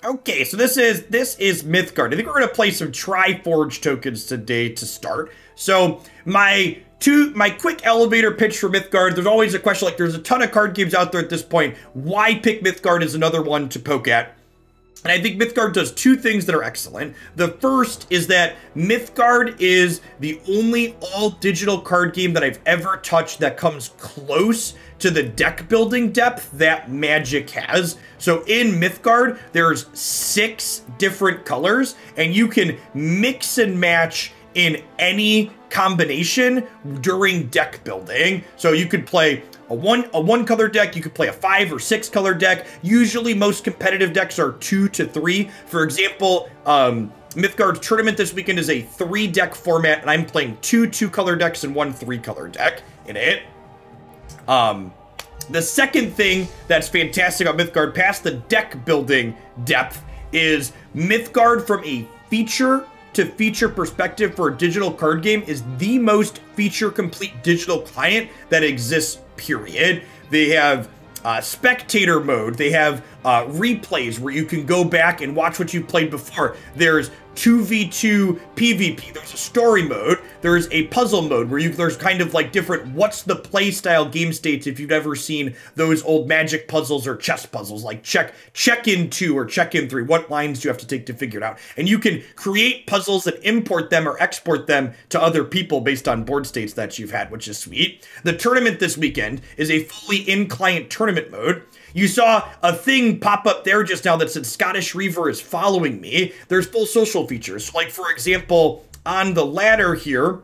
Okay, so this is Mythgard. I think we're gonna play some Triforge tokens today to start. So my quick elevator pitch for Mythgard. There's always a question, like, there's a ton of card games out there at this point. Why pick Mythgard is another one to poke at. And I think Mythgard does two things that are excellent. The first is that Mythgard is the only all-digital card game that I've ever touched that comes close to the deck building depth that Magic has. So in Mythgard, there's 6 different colors, and you can mix and match in any combination during deck building. So you could play a one color deck, you could play a 5 or 6 color deck. Usually most competitive decks are 2 to 3. For example, Mythgard's tournament this weekend is a 3 deck format, and I'm playing 2 2-color decks and 1 3-color deck in it. The second thing that's fantastic about Mythgard, past the deck building depth, is Mythgard from a feature to feature perspective for a digital card game is the most feature complete digital client that exists, period. They have spectator mode. They have replays where you can go back and watch what you've played before. There's 2v2 PvP. There's a story mode. There's a puzzle mode where there's kind of like different what's the play style game states if you've ever seen those old Magic puzzles or chess puzzles, like check in 2 or check in 3. What lines do you have to take to figure it out? And you can create puzzles and import them or export them to other people based on board states that you've had, which is sweet. The tournament this weekend is a fully in-client tournament mode. You saw a thing pop up there just now that said Scottish Reaver is following me. There's full social features. So, like, for example, on the ladder here,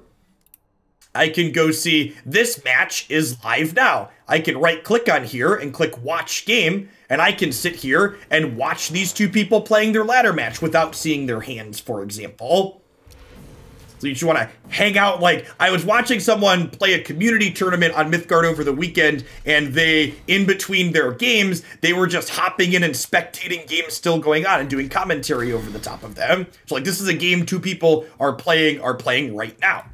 I can go see this match is live now. I can right click on here and click watch game, and I can sit here and watch these two people playing their ladder match without seeing their hands, for example. So you just want to hang out. Like, I was watching someone play a community tournament on Mythgard over the weekend, and they, in between their games, they were just hopping in and spectating games still going on and doing commentary over the top of them. So, like, this is a game 2 people are playing right now.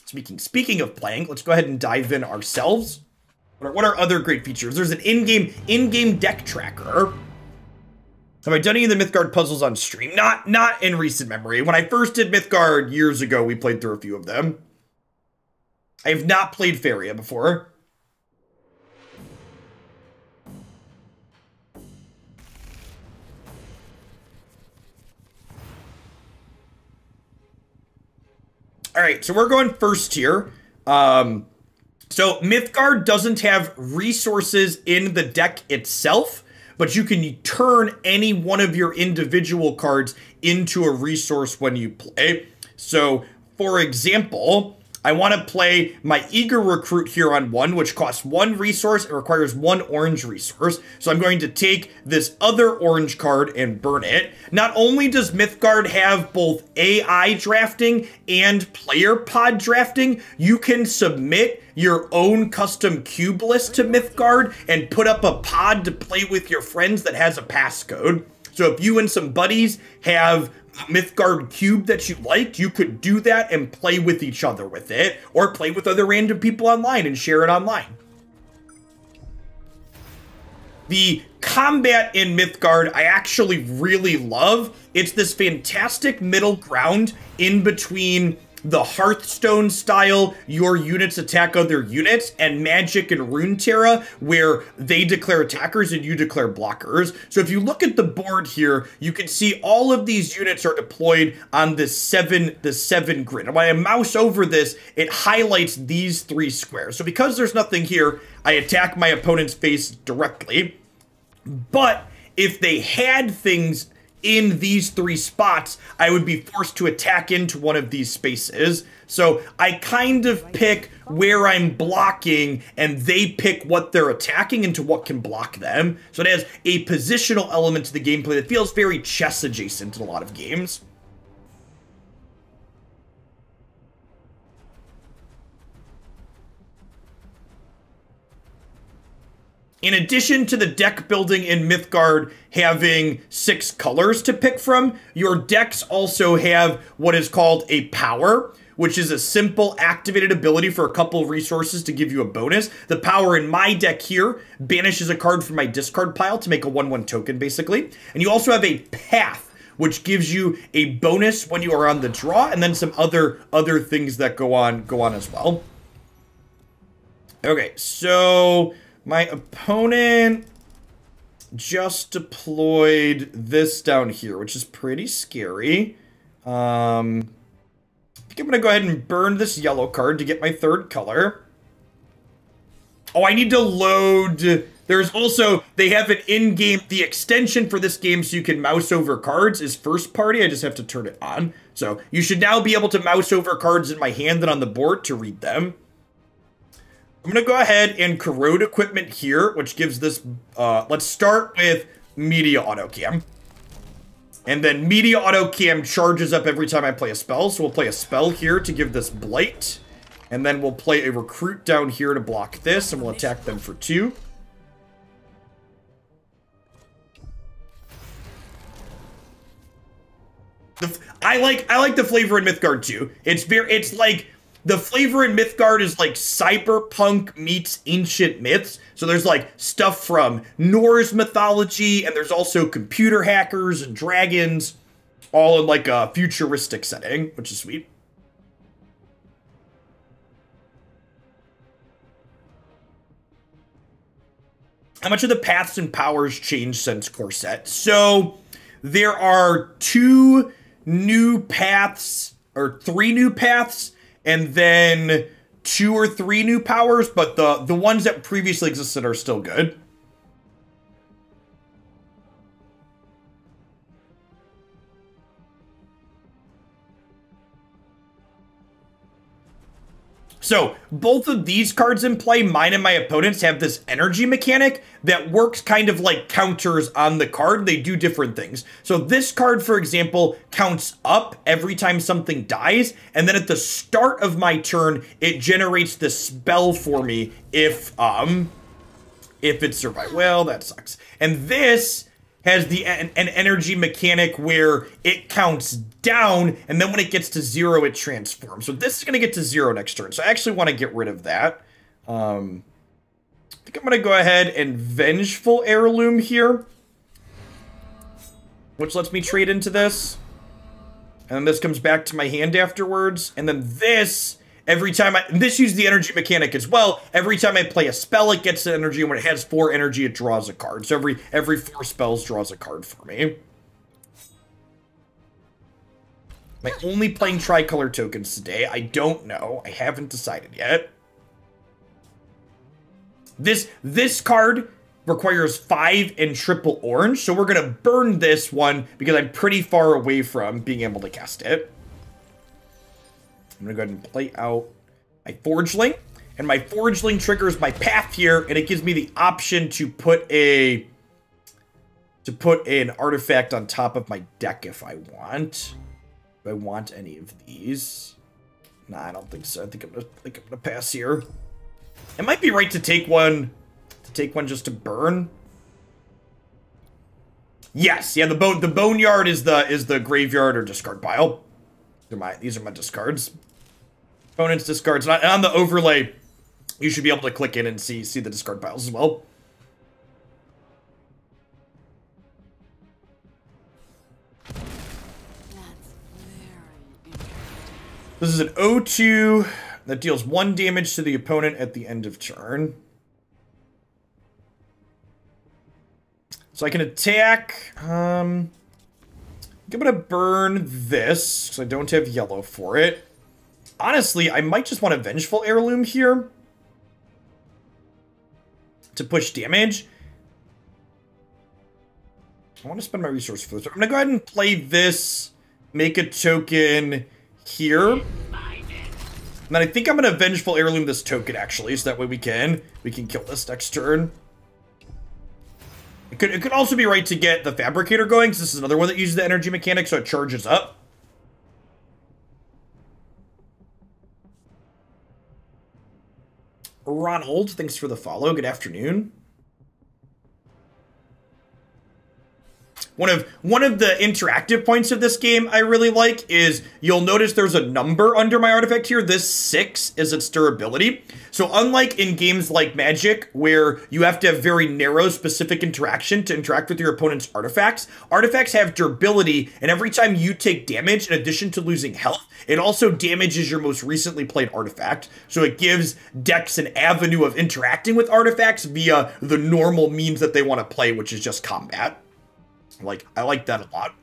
Speaking of playing, let's go ahead and dive in ourselves. What are other great features? There's an in-game deck tracker. Have I done any of the Mythgard puzzles on stream? Not in recent memory. When I first did Mythgard years ago, we played through a few of them. I have not played Faria before. All right, so we're going first here. So Mythgard doesn't have resources in the deck itself, but you can turn any one of your individual cards into a resource when you play. So, for example, I want to play my Eager Recruit here on 1, which costs 1 resource and requires 1 orange resource. So I'm going to take this other orange card and burn it. Not only does Mythgard have both AI drafting and player pod drafting, you can submit your own custom cube list to Mythgard and put up a pod to play with your friends that has a passcode. So if you and some buddies have a Mythgard cube that you liked, you could do that and play with each other with it, or play with other random people online and share it online. The combat in Mythgard I actually really love. It's this fantastic middle ground in between the Hearthstone style, your units attack other units, and Magic and Runeterra, where they declare attackers and you declare blockers. So if you look at the board here, you can see all of these units are deployed on the 7 grid. And when I mouse over this, it highlights these 3 squares. So because there's nothing here, I attack my opponent's face directly. But if they had things in these 3 spots, I would be forced to attack into one of these spaces. So I kind of pick where I'm blocking, and they pick what they're attacking into what can block them. So it has a positional element to the gameplay that feels very chess adjacent in a lot of games. In addition to the deck building in Mythgard having 6 colors to pick from, your decks also have what is called a power, which is a simple activated ability for a couple resources to give you a bonus. The power in my deck here banishes a card from my discard pile to make a 1/1 token, basically. And you also have a path, which gives you a bonus when you are on the draw, and then some other things that go on as well. Okay, so my opponent just deployed this down here, which is pretty scary. I think I'm gonna go ahead and burn this yellow card to get my third color. Oh, I need to load. There's also, they have an in-game, the extension for this game so you can mouse over cards is first party. I just have to turn it on. So you should now be able to mouse over cards in my hand and on the board to read them. I'm going to go ahead and corrode equipment here, which gives this, let's start with media autocam. And then media autocam charges up every time I play a spell. So we'll play a spell here to give this blight. And then we'll play a recruit down here to block this, and we'll attack them for 2. I like the flavor in Mythgard too. It's like the flavor in Mythgard is like cyberpunk meets ancient myths. So there's like stuff from Norse mythology, and there's also computer hackers and dragons, all in like a futuristic setting, which is sweet. How much of the paths and powers changed since core set? So there are 2 new paths, or 3 new paths, and then 2 or 3 new powers, but the ones that previously existed are still good. So both of these cards in play, mine and my opponent's, have this energy mechanic that works kind of like counters on the card. They do different things. So this card, for example, counts up every time something dies. And then at the start of my turn, it generates the spell for me if it survives. Well, that sucks. And this has an energy mechanic where it counts down, and then when it gets to 0, it transforms. So this is going to get to 0 next turn. So I actually want to get rid of that. I think I'm going to go ahead and vengeful heirloom here, which lets me trade into this. And then this comes back to my hand afterwards. And then this, every time this uses the energy mechanic as well. Every time I play a spell, it gets the energy, and when it has 4 energy, it draws a card. So every 4 spells draws a card for me. Am I only playing tricolor tokens today? I don't know. I haven't decided yet. This card requires 5 and triple orange, so we're going to burn this one because I'm pretty far away from being able to cast it. I'm going to go ahead and play out my Forgeling. And my Forgeling triggers my path here, and it gives me the option to put an artifact on top of my deck if I want. Do I want any of these? Nah, I don't think so. I think I'm gonna pass here. It might be right to take one just to burn. Yes, yeah, the boneyard is the graveyard or discard pile. These are my discards. Opponent's discards. And on the overlay, you should be able to click in and see the discard piles as well. This is an 0/2 that deals 1 damage to the opponent at the end of turn. So I can attack. I'm gonna burn this because I don't have yellow for it. Honestly, I might just want a vengeful heirloom here to push damage. I want to spend my resource for this. I'm gonna go ahead and play this, make a token here. And then I think I'm gonna vengeful heirloom this token actually, so that way we can kill this next turn. It could also be right to get the fabricator going, because this is another one that uses the energy mechanic, so it charges up. Ronald, thanks for the follow. Good afternoon. one of the interactive points of this game I really like is you'll notice there's a number under my artifact here. This 6 is its durability. So unlike in games like Magic, where you have to have very narrow specific interaction to interact with your opponent's artifacts, artifacts have durability, and every time you take damage, in addition to losing health, it also damages your most recently played artifact. So it gives decks an avenue of interacting with artifacts via the normal means that they want to play, which is just combat. Like, I like that a lot.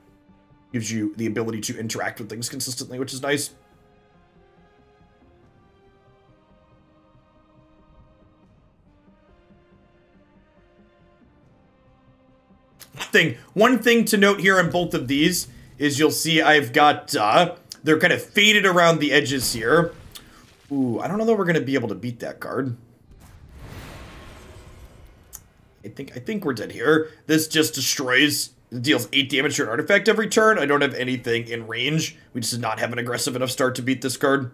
Gives you the ability to interact with things consistently, which is nice. One thing to note here on both of these is you'll see I've got, they're kind of faded around the edges here. Ooh, I don't know that we're going to be able to beat that card. I think we're dead here. This just destroys, deals 8 damage to an artifact every turn. I don't have anything in range. We just did not have an aggressive enough start to beat this card.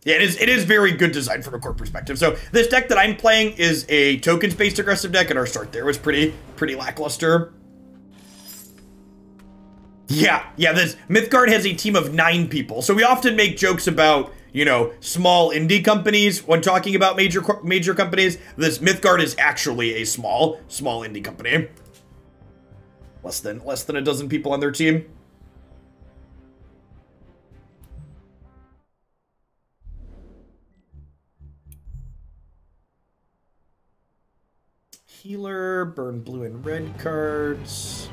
Yeah, it is very good design from a core perspective. So this deck that I'm playing is a tokens-based aggressive deck, and our start there was pretty lackluster. Yeah, this Mythgard has a team of 9 people. So we often make jokes about, you know, small indie companies when talking about major companies. This Mythgard is actually a small indie company. Less than a dozen people on their team. Healer, burn blue and red cards.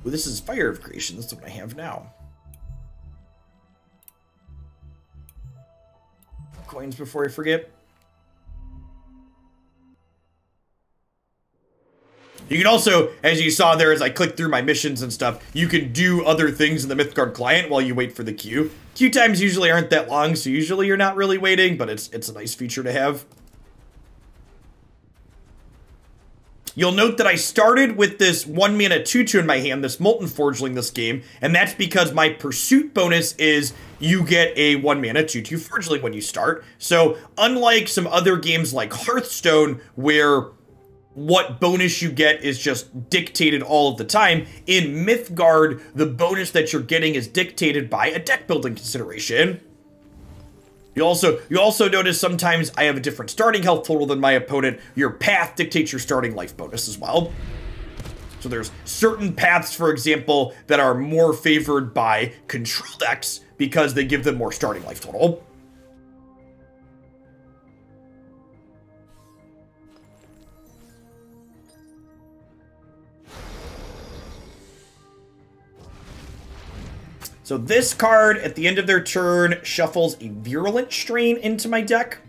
Ooh, this is Fire of Creation. That's what I have now. Coins before I forget. You can also, as you saw there as I clicked through my missions and stuff, you can do other things in the Mythgard client while you wait for the queue. Queue times usually aren't that long, so usually you're not really waiting, but it's a nice feature to have. You'll note that I started with this 1-mana 2/2 in my hand, this Molten Forgeling this game, and that's because my pursuit bonus is you get a 1-mana 2/2 Forgeling when you start. So unlike some other games like Hearthstone, where what bonus you get is just dictated all of the time, in Mythgard, the bonus that you're getting is dictated by a deck building consideration. You also notice sometimes I have a different starting health total than my opponent. Your path dictates your starting life bonus as well. So there's certain paths, for example, that are more favored by control decks because they give them more starting life total. So this card, at the end of their turn, shuffles a Virulent Strain into my deck,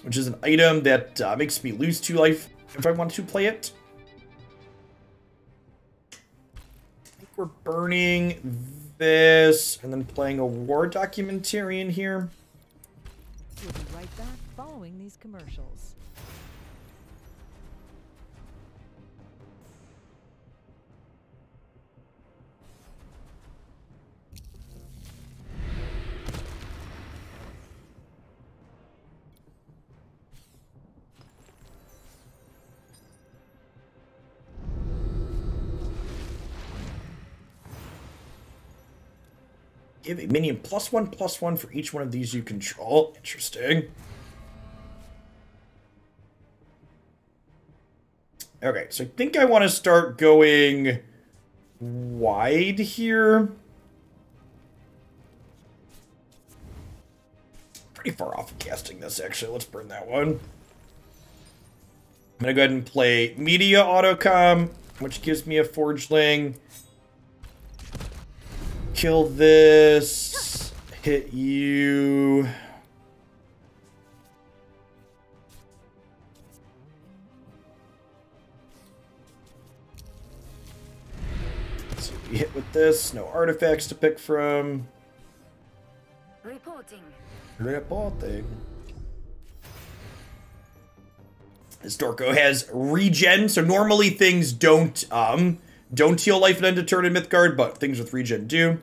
which is an item that makes me lose 2 life if I want to play it. I think we're burning this and then playing a War Documentarian here. We'll be right back following these commercials. Give a minion +1/+1 for each one of these you control. Interesting. Okay, so I think I want to start going wide here. Pretty far off of casting this, actually. Let's burn that one. I'm going to go ahead and play Media Autocam, which gives me a Forgeling. Kill this. Hit you. So we hit with this. No artifacts to pick from. Reporting. This Dorko has regen, so normally things don't heal life and end a turn in Mythgard, but things with regen do.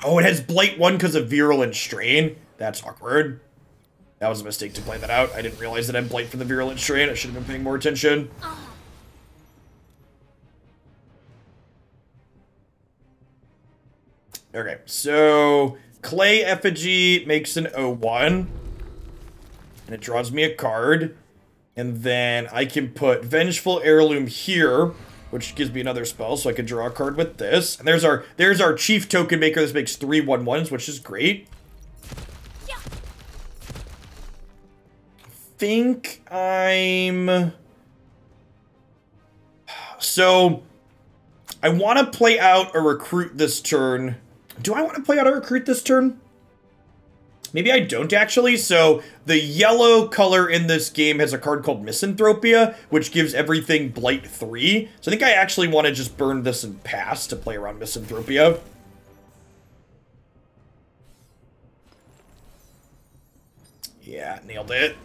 Oh, it has Blight 1 because of Virulent Strain. That's awkward. That was a mistake to play that out. I didn't realize that I had Blight for the Virulent Strain. I should have been paying more attention. Okay, so Clay Effigy makes an 0-1. And it draws me a card. And then I can put Vengeful Heirloom here, which gives me another spell, so I can draw a card with this. And there's our Chief Token Maker. This makes 3 1/1s, which is great. Think I'm... So, I want to play out a Recruit this turn. Do I want to play out a Recruit this turn? Maybe I don't, actually. So, the yellow color in this game has a card called Misanthropia, which gives everything Blight 3. So, I think I actually want to just burn this and pass to play around Misanthropia. Yeah, nailed it.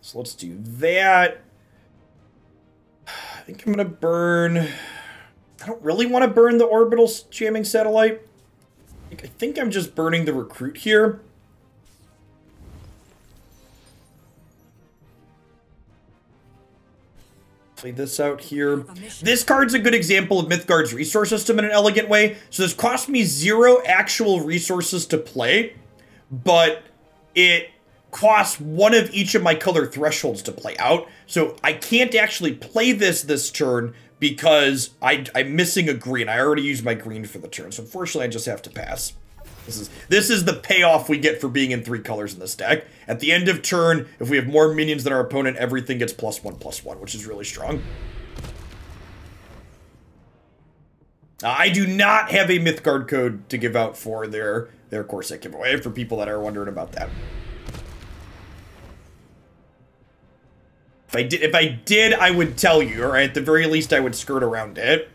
So let's do that. I think I'm gonna burn... I don't really want to burn the orbital jamming satellite. I think I'm just burning the Recruit here. Play this out here. This card's a good example of Mythgard's resource system in an elegant way. So this cost me 0 actual resources to play, but it costs 1 of each of my color thresholds to play out. So I can't actually play this turn because I'm missing a green. I already used my green for the turn. So unfortunately, I just have to pass. This is the payoff we get for being in 3 colors in this deck. At the end of turn, if we have more minions than our opponent, everything gets +1/+1, which is really strong. I do not have a Mythgard code to give out for their core set giveaway, for people that are wondering about that. If I did, I would tell you, or at the very least, I would skirt around it.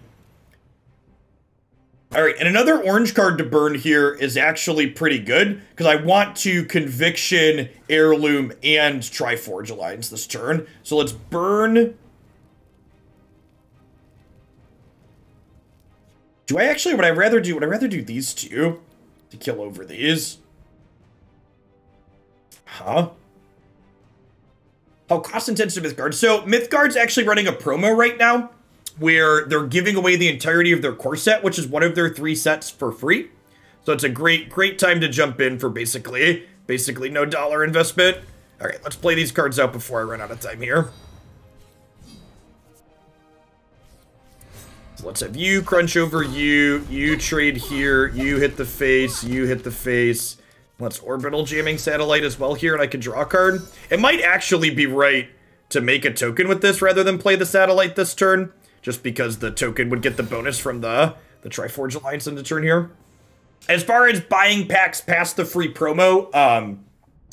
All right, and another orange card to burn here is actually pretty good, because I want to Conviction, Heirloom, and Triforge Alliance this turn. So let's burn... Would I rather do these two to kill over these? Huh? How cost-intensive Mythgard. So, Mythgard's actually running a promo right now where they're giving away the entirety of their core set, which is one of their 3 sets for free. So it's a great time to jump in for basically no dollar investment. All right, let's play these cards out before I run out of time here. So let's have you crunch over you trade here, you hit the face, you hit the face. Let's orbital jamming satellite as well here, and I can draw a card. It might actually be right to make a token with this rather than play the satellite this turn, just because the token would get the bonus from the Triforge Alliance in the turn here. As far as buying packs past the free promo,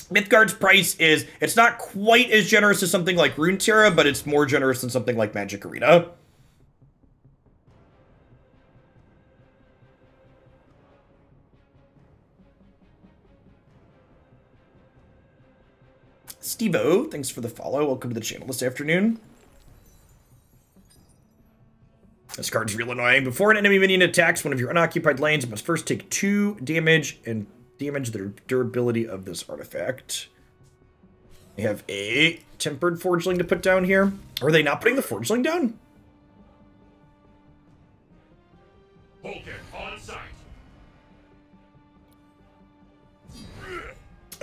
Mythgard's price is, it's not quite as generous as something like Runeterra, but it's more generous than something like Magic Arena. Steve-O, thanks for the follow. Welcome to the channel this afternoon. This card's real annoying. Before an enemy minion attacks one of your unoccupied lanes, it must first take 2 damage and damage the durability of this artifact. They have a Tempered Forgeling to put down here. Are they not putting the Forgeling down? Vulcan on site.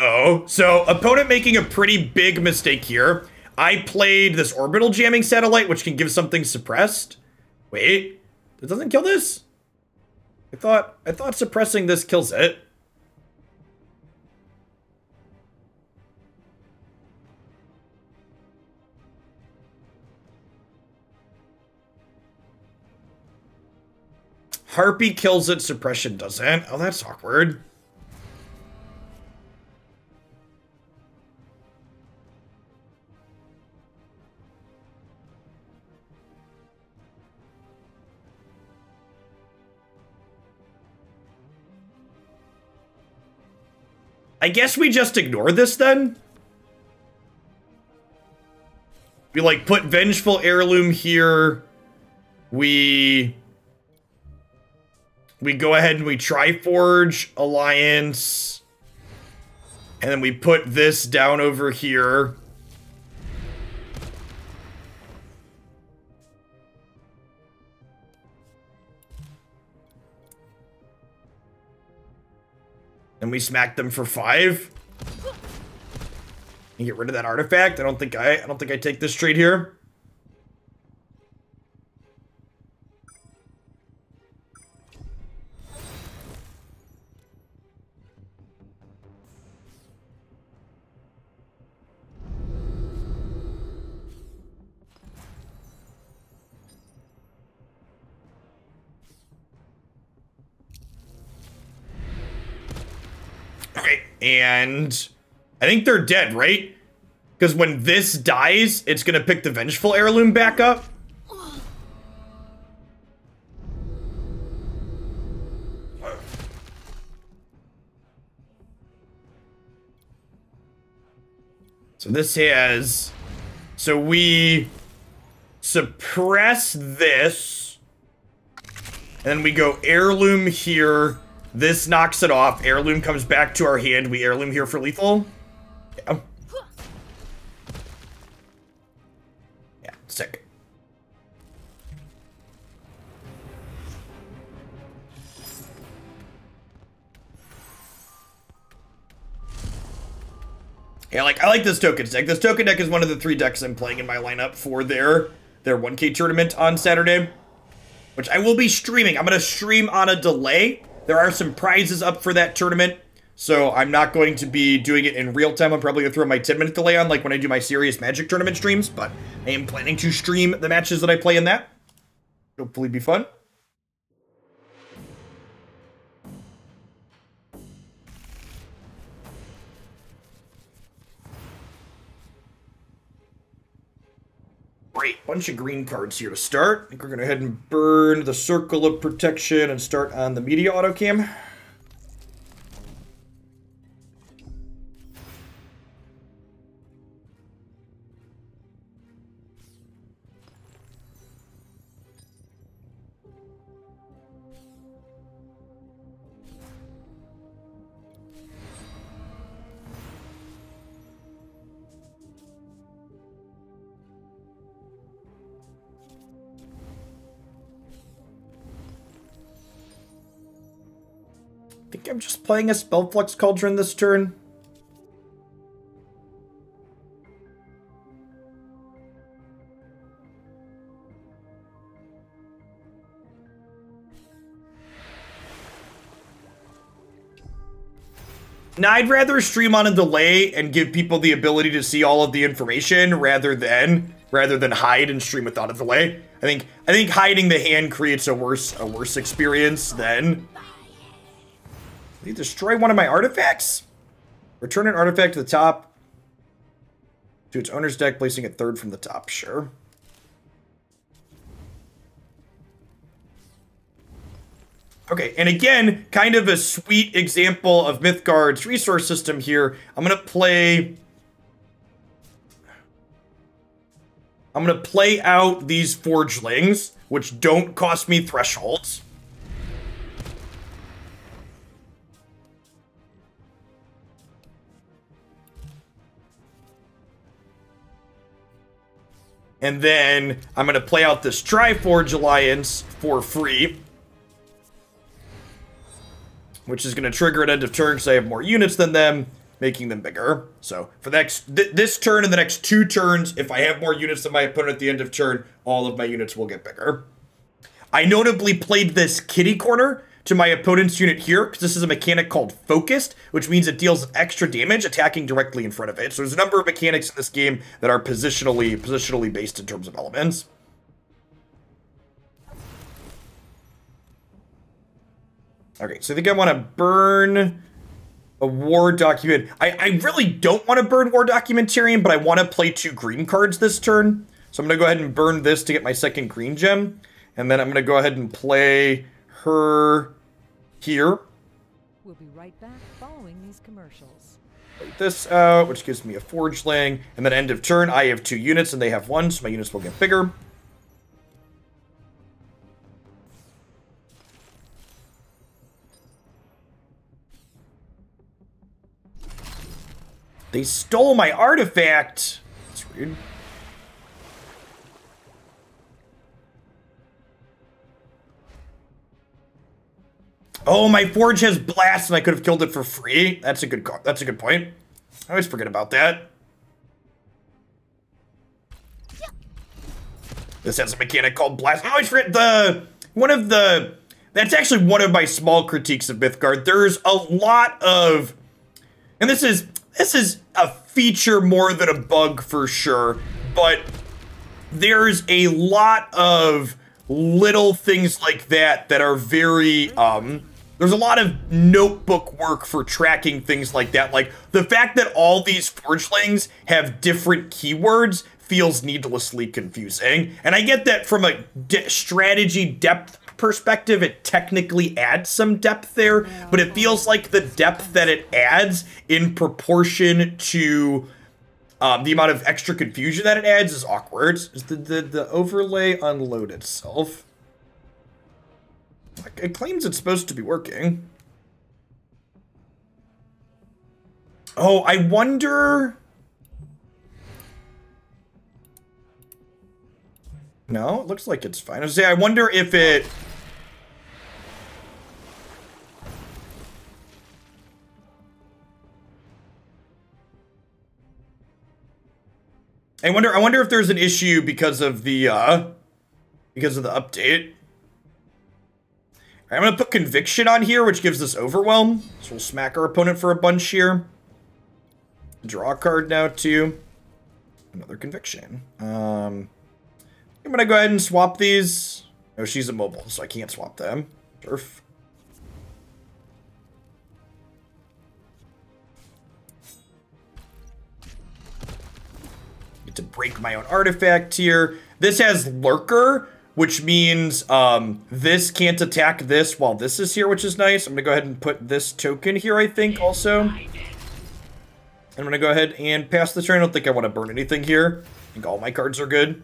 Oh, so opponent making a pretty big mistake here. I played this orbital jamming satellite, which can give something suppressed. Wait, it doesn't kill this? I thought suppressing this kills it. Harpy kills it, suppression doesn't. Oh, that's awkward. I guess we just ignore this then. We like put Vengeful Heirloom here. We go ahead and we Triforge Alliance. And then we put this down over here. And we smack them for 5. And get rid of that artifact. I don't think I take this trade here. Okay, and I think they're dead, right? Because when this dies, it's gonna pick the Vengeful Heirloom back up. So this has... So we suppress this. And then we go Heirloom here. This knocks it off. Heirloom comes back to our hand. We Heirloom here for lethal. Yeah. Yeah, sick. Yeah, I like this tokens deck. This token deck is one of the 3 decks I'm playing in my lineup for their 1K tournament on Saturday, which I will be streaming. I'm going to stream on a delay. There are some prizes up for that tournament, so I'm not going to be doing it in real time. I'm probably going to throw my 10-minute delay on, like when I do my Serious Magic tournament streams, but I am planning to stream the matches that I play in that. Hopefully be fun. Great, bunch of green cards here to start. I think we're going to head and burn the Circle of Protection and start on the media autocam. I think I'm just playing a spellflux cauldron this turn. Now, I'd rather stream on a delay and give people the ability to see all of the information rather than hide and stream without a delay. I think hiding the hand creates a worse experience than... Did he destroy one of my artifacts? Return an artifact to the top. To its owner's deck, placing it 3rd from the top. Sure. Okay, and again, kind of a sweet example of Mythgard's resource system here. I'm gonna play out these forgelings, which don't cost me thresholds. And then I'm going to play out this Triforge Alliance for free, which is going to trigger at end of turn because I have more units than them, making them bigger. So for this turn and the next 2 turns, if I have more units than my opponent at the end of turn, all of my units will get bigger. I notably played this kitty corner to my opponent's unit here, because this is a mechanic called Focused, which means it deals extra damage attacking directly in front of it. So there's a number of mechanics in this game that are positionally based in terms of elements. Okay, so I think I want to burn a war document. I really don't want to burn war documentarian, but I want to play 2 green cards this turn. So I'm going to go ahead and burn this to get my 2nd green gem. And then I'm going to go ahead and play her here. We'll be right right back following these commercials. Write this out, which gives me a forgeling. And then end of turn, I have 2 units and they have 1, so my units will get bigger. They stole my artifact. That's rude. Oh, my forge has blast, and I could have killed it for free. That's a good call. That's a good point. I always forget about that. This has a mechanic called blast. I always forget that's actually one of my small critiques of Mythgard. There's a lot of, and this is a feature more than a bug for sure, but there's a lot of little things like that that are very, there's a lot of notebook work for tracking things like that. Like, the fact that all these forgelings have different keywords feels needlessly confusing. And I get that from a strategy depth perspective, it technically adds some depth there, but it feels like the depth that it adds in proportion to the amount of extra confusion that it adds is awkward. Is the overlay unload itself? It claims it's supposed to be working. Oh, I wonder... No, it looks like it's fine. I wonder if it... I wonder if there's an issue because of the update. I'm gonna put conviction on here, which gives us overwhelm. So we'll smack our opponent for a bunch here. Draw a card now too. Another conviction. I'm gonna go ahead and swap these. Oh, she's immobile, so I can't swap them. Turf. Get to break my own artifact here. This has lurker, which means this can't attack this while this is here, which is nice. I'm gonna go ahead and put this token here, I think, also. I'm gonna go ahead and pass the turn. I don't think I want to burn anything here. I think all my cards are good.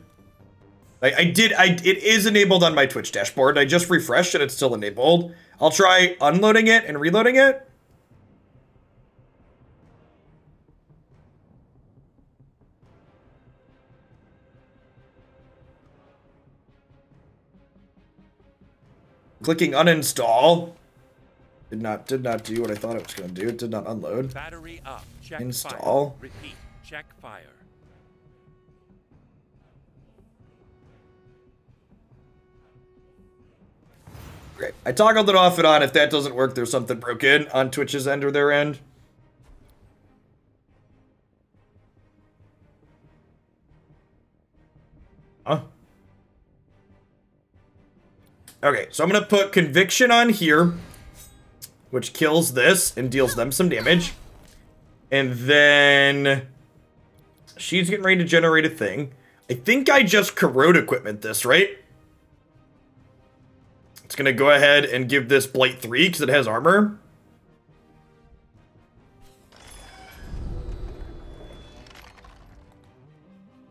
It is enabled on my Twitch dashboard. I just refreshed and it's still enabled. I'll try unloading it and reloading it. Clicking uninstall. Did not do what I thought it was going to do. It did not unload. Battery up. Check Install. Fire. Repeat. Check fire. Great. I toggled it off and on. If that doesn't work, there's something broken on Twitch's end or their end. Huh? Okay, so I'm going to put conviction on here, which kills this and deals them some damage. And then she's getting ready to generate a thing. I think I just corrode equipment this, right? It's going to go ahead and give this Blight 3 because it has armor.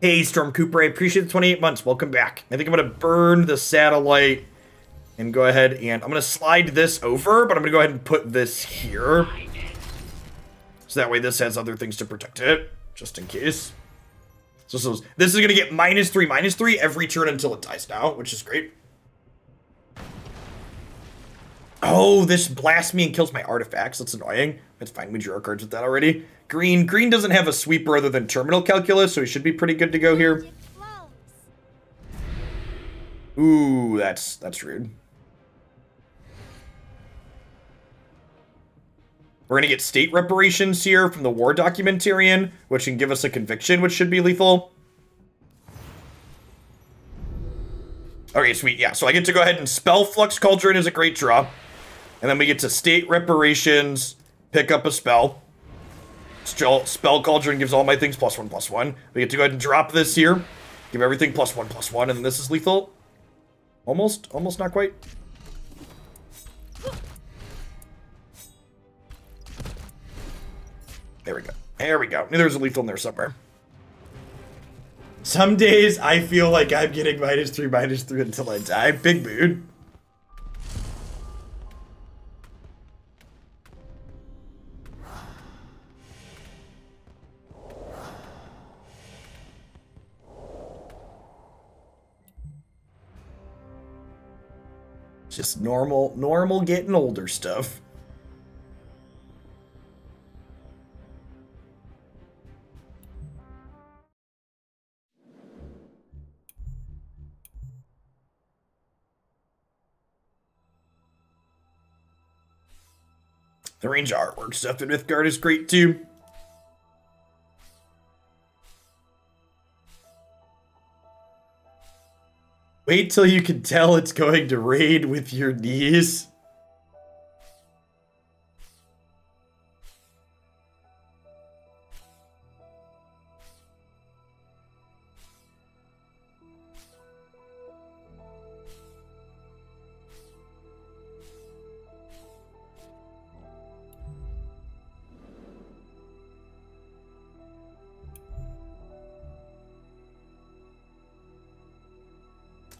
Hey, Storm Cooper, I appreciate the 28 months. Welcome back. I think I'm going to burn the satellite and go ahead and I'm going to slide this over, but I'm going to go ahead and put this here. So that way this has other things to protect it, just in case. So this is going to get -3/-3 every turn until it dies now, which is great. Oh, this blasts me and kills my artifacts. That's annoying. That's fine. We drew our cards with that already. Green doesn't have a sweeper other than terminal calculus, so he should be pretty good to go here. Ooh, that's rude. We're gonna get state reparations here from the war documentarian, which can give us a conviction, which should be lethal. Okay, sweet. Yeah, so I get to go ahead and spellflux cauldron is a great draw. And then we get to state reparations, pick up a spell. Spell cauldron gives all my things +1/+1. We get to go ahead and drop this here. Give everything +1/+1, and then this is lethal. Almost not quite. There we go. There we go. There's a lethal in there somewhere. Some days I feel like I'm getting -3 until I die. Big mood. Just normal getting older stuff. The range artwork stuff in Mythgard is great too. Wait till you can tell it's going to raid with your knees.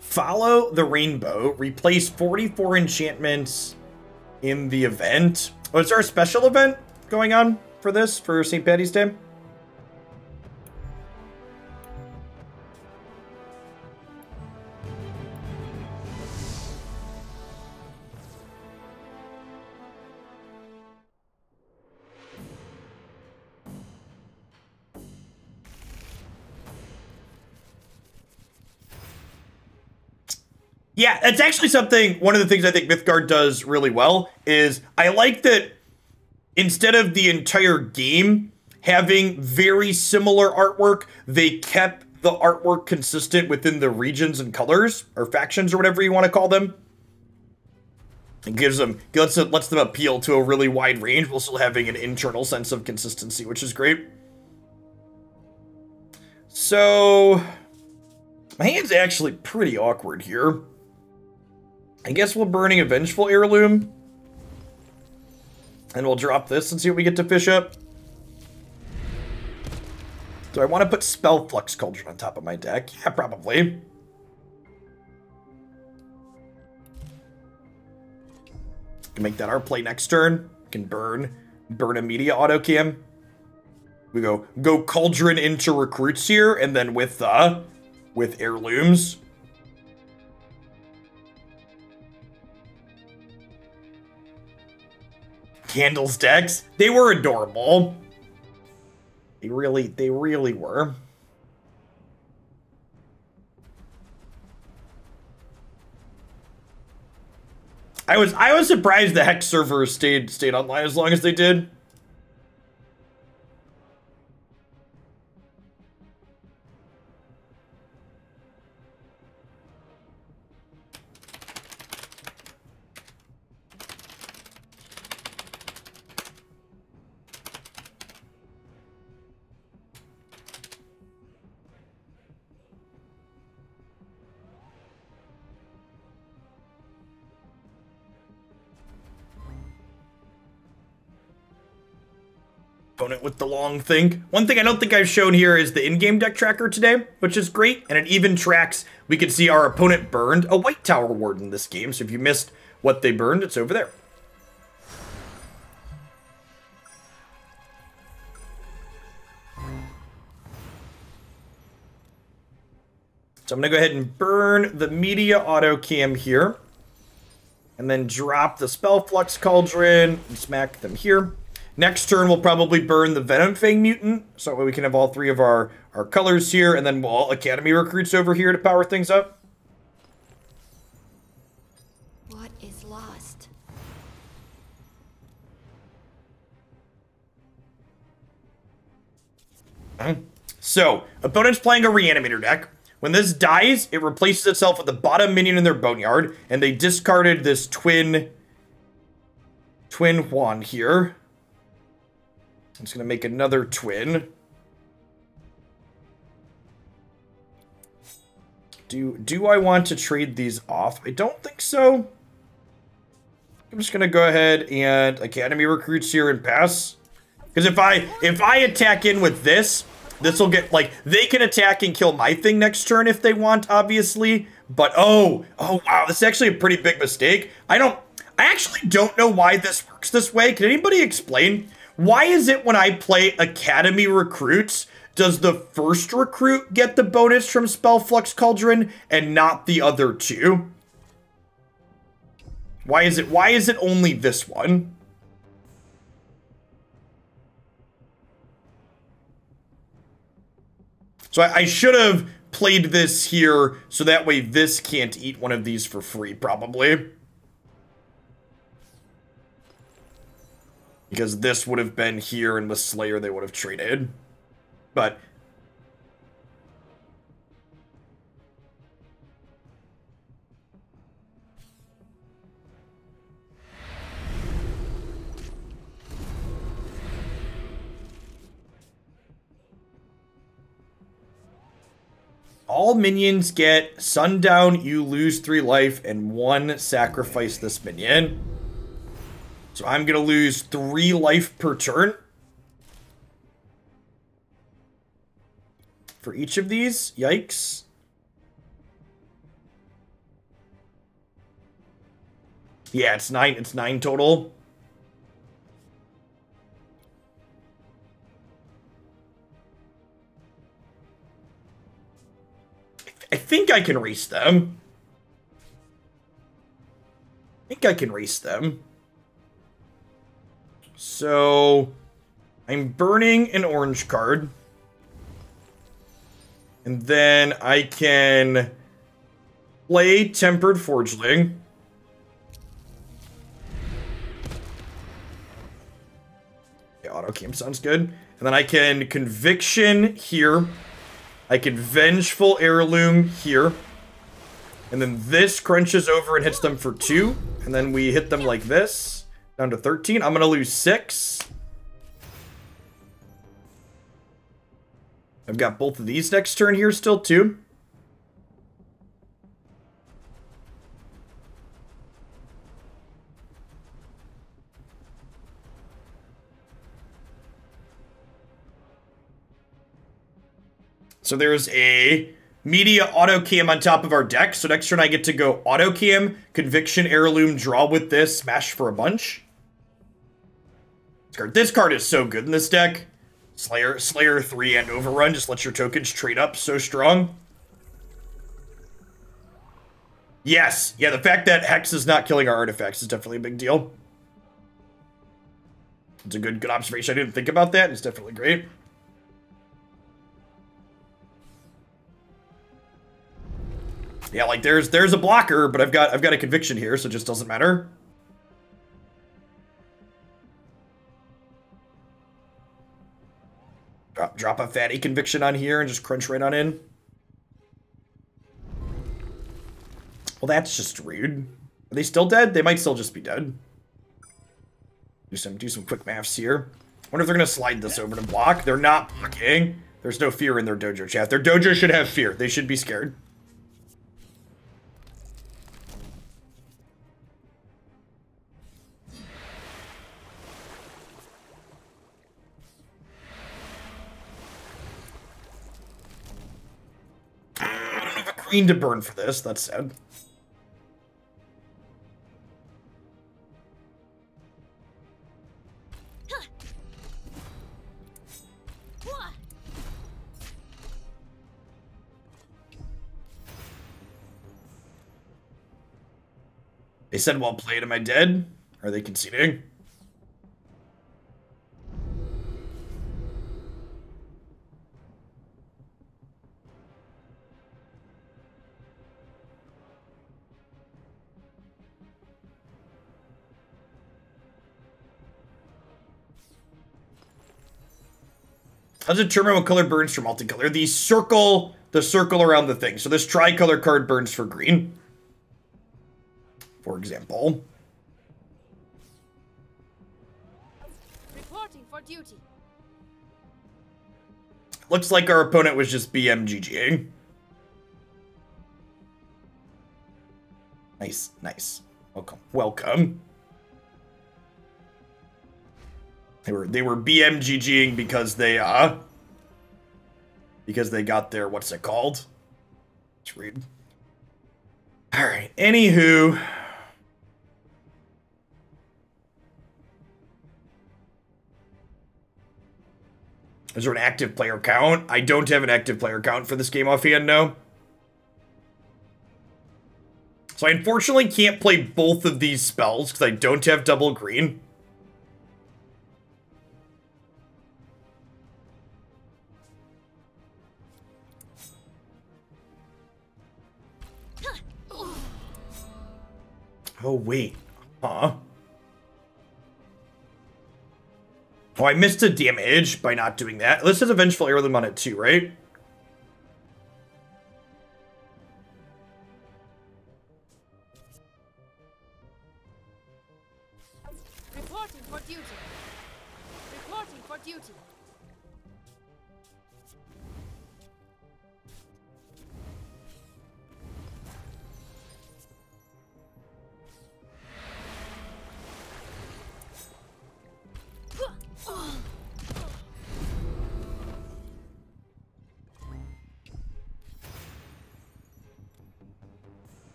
Follow the rainbow. Replace 44 enchantments in the event. Oh, is there a special event going on for this, for St. Paddy's Day? Yeah, it's actually something, one of the things I think Mythgard does really well is I like that instead of the entire game having very similar artwork, they kept the artwork consistent within the regions and colors, or factions, or whatever you want to call them. It gives them, lets them appeal to a really wide range while still having an internal sense of consistency, which is great. So, my hand's actually pretty awkward here. I guess we're burning a vengeful heirloom. And we'll drop this and see what we get to fish up. Do I want to put spellflux cauldron on top of my deck? Yeah, probably. Can make that our play next turn. Can burn a media autocam. We go cauldron into recruits here, and then with heirlooms. Candles decks. They were adorable. They really were. I was surprised the Hex servers stayed online as long as they did. Opponent with the long thing. One thing I don't think I've shown here is the in-game deck tracker today, which is great, and it even tracks, we can see our opponent burned a white tower ward in this game, so if you missed what they burned, it's over there. So I'm gonna go ahead and burn the media autocam here, and then drop the spellflux cauldron and smack them here. Next turn, we'll probably burn the venomfang mutant, so that way we can have all three of our colors here, and then we'll academy recruits over here to power things up. What is lost? So, opponent's playing a reanimator deck. When this dies, it replaces itself with the bottom minion in their boneyard, and they discarded this twin Juan here. I'm just going to make another twin. Do I want to trade these off? I don't think so. I'm just going to go ahead and academy recruits here and pass. Because if I attack in with this, this will get, like, they can attack and kill my thing next turn if they want, obviously. But, oh, wow, this is actually a pretty big mistake. I actually don't know why this works this way. Can anybody explain? Why is it when I play Academy Recruits, does the first recruit get the bonus from Spellflux Cauldron and not the other two? Why is it only this one? So I should have played this here so that way this can't eat one of these for free, probably. Because this would have been here and with Slayer they would have traded. But all minions get sundown, you lose 3 life, and 1 sacrifice this minion. So I'm gonna lose 3 life per turn. For each of these, yikes. Yeah, it's 9 total. I think I can race them. So, I'm burning an orange card. And then I can play Tempered Forgeling. Yeah, autocam sounds good. And then I can Conviction here. I can Vengeful Heirloom here. And then this crunches over and hits them for 2. And then we hit them like this. Down to 13. I'm going to lose 6. I've got both of these next turn here still, too. So there's a media autocam on top of our deck. So next turn I get to go autocam, Conviction, Heirloom, draw with this, smash for a bunch. This card is so good in this deck. Slayer 3 and Overrun just lets your tokens trade up so strong. Yes, yeah, the fact that Hex is not killing our artifacts is definitely a big deal. It's a good observation. I didn't think about that. It's definitely great. Yeah, like there's a blocker, but I've got a Conviction here, so it just doesn't matter. Drop a fatty Conviction on here and just crunch right on in. Well, that's just rude. Are they still dead? They might still just be dead. Do some quick maths here. Wonder if they're gonna slide this over to block. They're not blocking. There's no fear in their dojo chat. Their dojo should have fear. They should be scared. Green to burn for this. That's sad. They said well played. Am I dead? Are they conceding? How does it determine what color burns for multicolor? The circle around the thing. So this tricolor card burns for green, for example. Reporting for duty. Looks like our opponent was just BMGGing. Nice, nice. Welcome, welcome. They were BMGGing because they got their, what's it called? Let's read. All right. Anywho. Is there an active player count? I don't have an active player count for this game offhand, no. So I unfortunately can't play both of these spells because I don't have double green. Oh, wait. Huh? Oh, I missed a damage by not doing that. This has a vengeful heirloom on it too, right? Reporting for duty. Reporting for duty.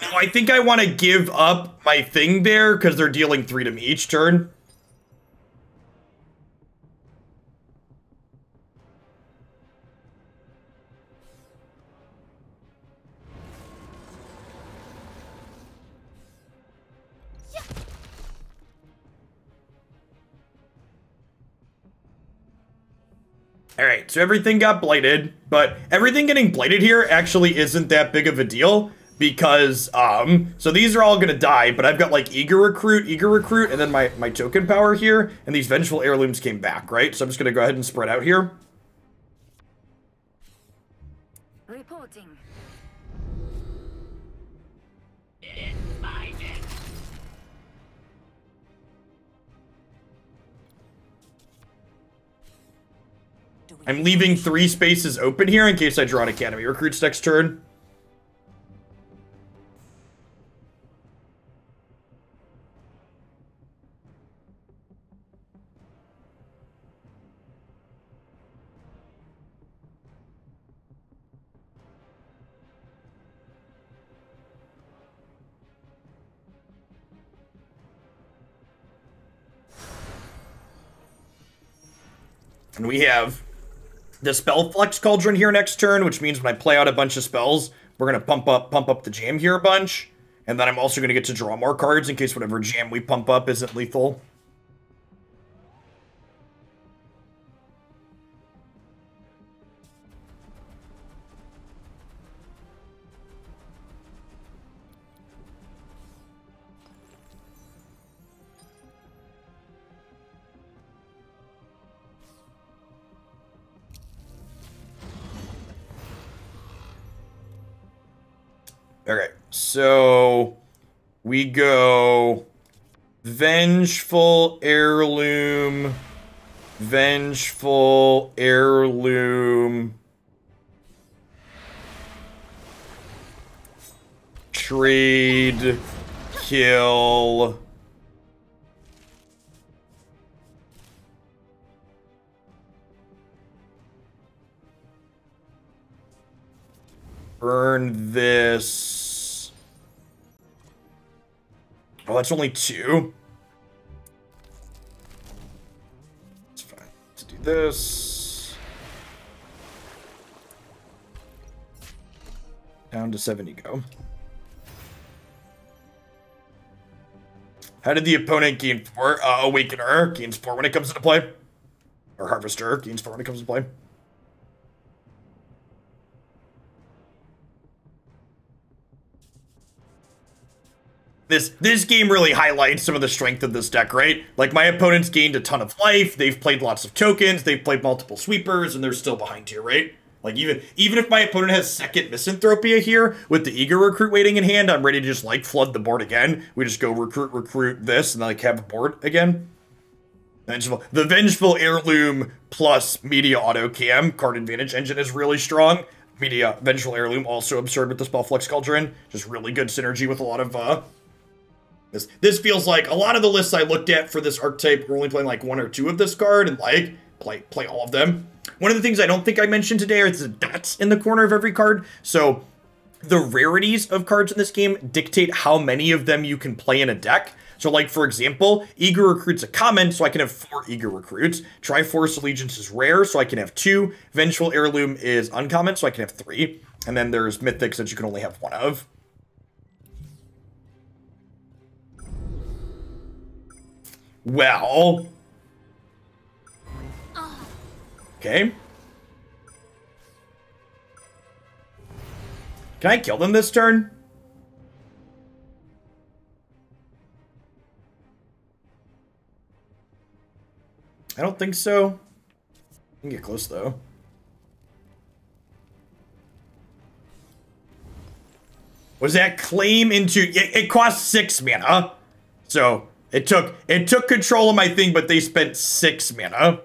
No, I think I want to give up my thing there because they're dealing 3 to me each turn. Alright, so everything got blighted, but everything getting blighted here actually isn't that big of a deal because, so these are all gonna die, but I've got like eager recruit, and then my token power here, and these vengeful heirlooms came back, right? So I'm just gonna go ahead and spread out here. Reporting. I'm leaving 3 spaces open here in case I draw an academy recruits next turn. And we have the spellflux cauldron here next turn, which means when I play out a bunch of spells, we're gonna pump up the jam here a bunch. And then I'm also gonna get to draw more cards in case whatever jam we pump up isn't lethal. Okay, so we go vengeful heirloom, trade, kill. Burn this. Oh, that's only 2. It's fine. Let's do this. Down to 7 you go. How did the opponent gain 4? Awakener gains 4 when it comes into play. Or Harvester gains 4 when it comes into play. This game really highlights some of the strength of this deck, right? Like, my opponent's gained a ton of life, they've played lots of tokens, they've played multiple sweepers, and they're still behind here, right? Like, even if my opponent has second Misanthropia here, with the eager recruit waiting in hand, I'm ready to just, like, flood the board again. We just go recruit this, and then, like, have a board again. The Vengeful Heirloom plus Media Autocam card advantage engine is really strong. Media Vengeful Heirloom also absurd with the Spellflux Cauldron. Just really good synergy with a lot of This feels like a lot of the lists I looked at for this archetype were only playing like 1 or 2 of this card, and like play all of them. One of the things I don't think I mentioned today are the dots in the corner of every card. So the rarities of cards in this game dictate how many of them you can play in a deck. So like, for example, Eager Recruit's a common, so I can have 4 Eager Recruits. Triforce Allegiance is rare, so I can have 2. Vengeful Heirloom is uncommon, so I can have 3. And then there's Mythics that you can only have 1 of. Well. Okay. Can I kill them this turn? I don't think so. I can get close though. Was that claim into... It cost 6 mana. So it took control of my thing, but they spent 6 mana.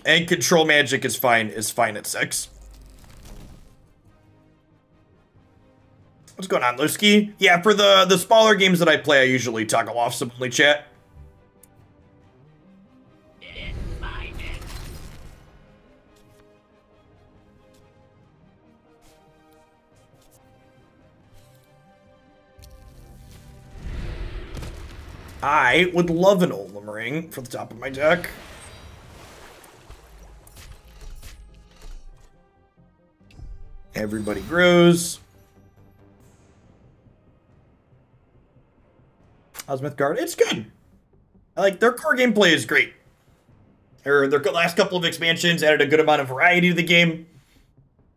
And control magic is fine at 6. What's going on, Lusky? Yeah, for the smaller games that I play, I usually toggle off simply chat. I would love an Ollama ring for the top of my deck. Everybody grows. How's Mythgard? It's good. I like their core gameplay is great. Their last couple of expansions added a good amount of variety to the game.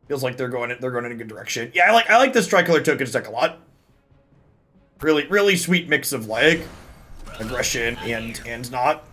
Feels like they're going in a good direction. Yeah, I like this Tricolor Tokens deck a lot. Really sweet mix of like aggression and not.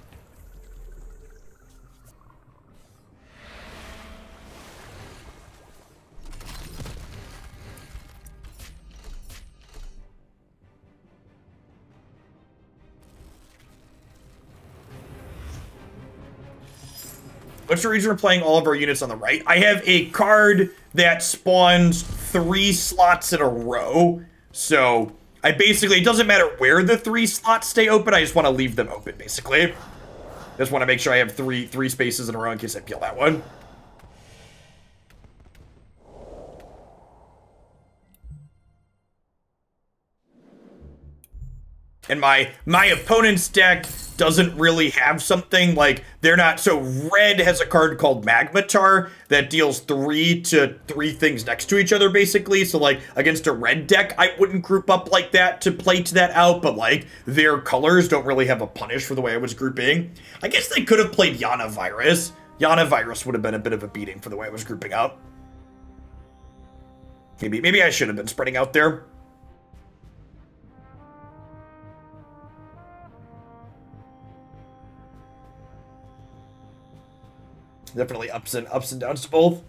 What's the reason we're playing all of our units on the right? I have a card that spawns 3 slots in a row. So I basically, it doesn't matter where the 3 slots stay open. I just want to leave them open, basically. Just want to make sure I have three spaces in a row in case I peel that one. And my opponent's deck doesn't really have something like they're not. So red has a card called Magmatar that deals 3 to 3 things next to each other, basically. So like against a red deck, I wouldn't group up like that to plate that out. But like their colors don't really have a punish for the way I was grouping. I guess they could have played Yana Virus. Yana Virus would have been a bit of a beating for the way I was grouping out. Maybe I should have been spreading out there. Definitely ups and downs to both.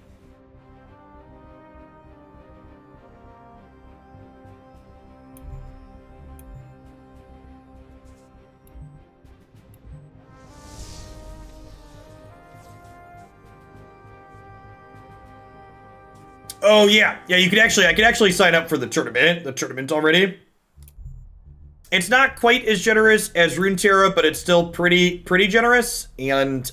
Oh yeah, I could actually sign up for the tournament already. It's not quite as generous as Runeterra, but it's still pretty generous. And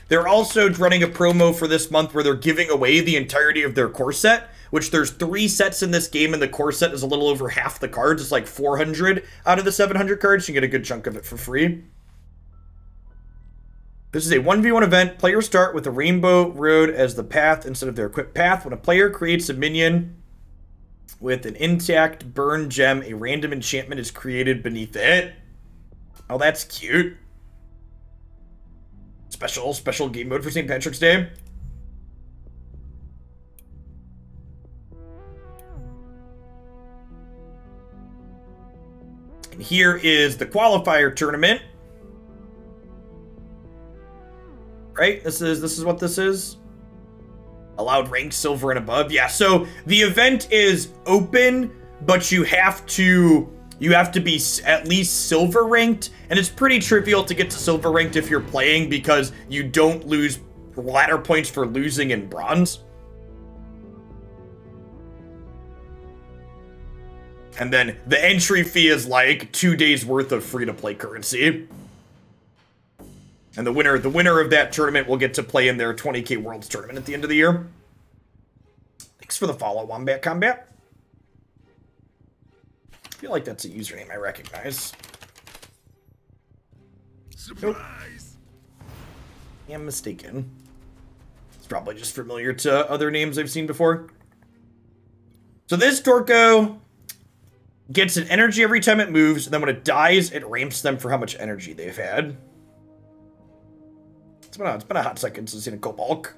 they're also running a promo for this month where they're giving away the entirety of their core set, which there's 3 sets in this game, and the core set is a little over half the cards. It's like 400 out of the 700 cards. You get a good chunk of it for free. This is a 1v1 event. Players start with a rainbow road as the path instead of their equipped path. When a player creates a minion with an intact burn gem, a random enchantment is created beneath it. Oh, that's cute. Special game mode for St. Patrick's Day. And here is the qualifier tournament. Right? This is what this is. Allowed rank silver and above. Yeah, so the event is open, but you have to be at least silver ranked, and it's pretty trivial to get to silver ranked if you're playing because you don't lose ladder points for losing in bronze. And then the entry fee is like 2 days worth of free-to-play currency. And the winner of that tournament will get to play in their 20K Worlds tournament at the end of the year. Thanks for the follow, Wombat Combat. I feel like that's a username I recognize. Surprise! Nope. I'm mistaken. It's probably just familiar to other names I've seen before. So this Dorko gets an energy every time it moves, and then when it dies, it ramps them for how much energy they've had. It's been a hot second since I've seen a Cobalt.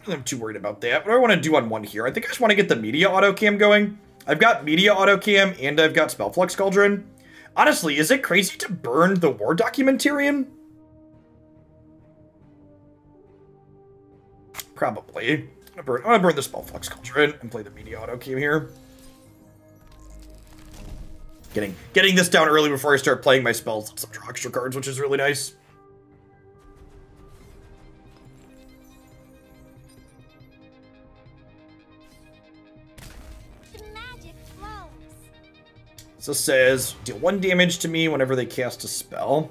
I'm too worried about that. What do I want to do on one here? I think I just want to get the media autocam going. I've got media autocam and I've got spellflux cauldron. Honestly, is it crazy to burn the war documentarian? Probably. I'm gonna burn the spellflux cauldron and play the media autocam here. Getting this down early before I start playing my spells. Some draw extra cards, which is really nice. The magic flows. So it says, deal 1 damage to me whenever they cast a spell.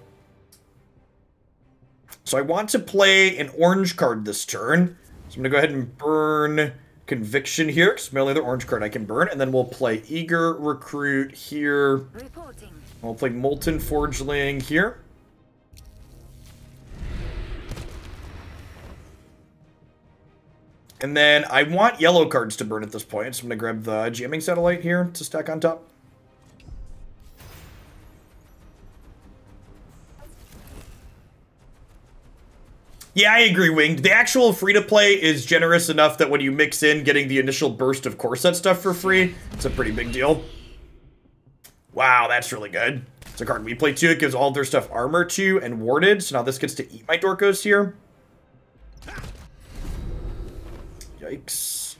So I want to play an orange card this turn. So I'm going to go ahead and burn Conviction here, because it's my only other orange card I can burn. And then we'll play Eager Recruit here. Reporting. We'll play Molten Forgeling here. And then I want yellow cards to burn at this point, so I'm going to grab the Jamming Satellite here to stack on top. Yeah, I agree, Winged. The actual free-to-play is generous enough that when you mix in getting the initial burst of core set stuff for free, it's a pretty big deal. Wow, that's really good. It's a card we play too. It gives all of their stuff armor to and warded, so now this gets to eat my Dorkos here. Yikes.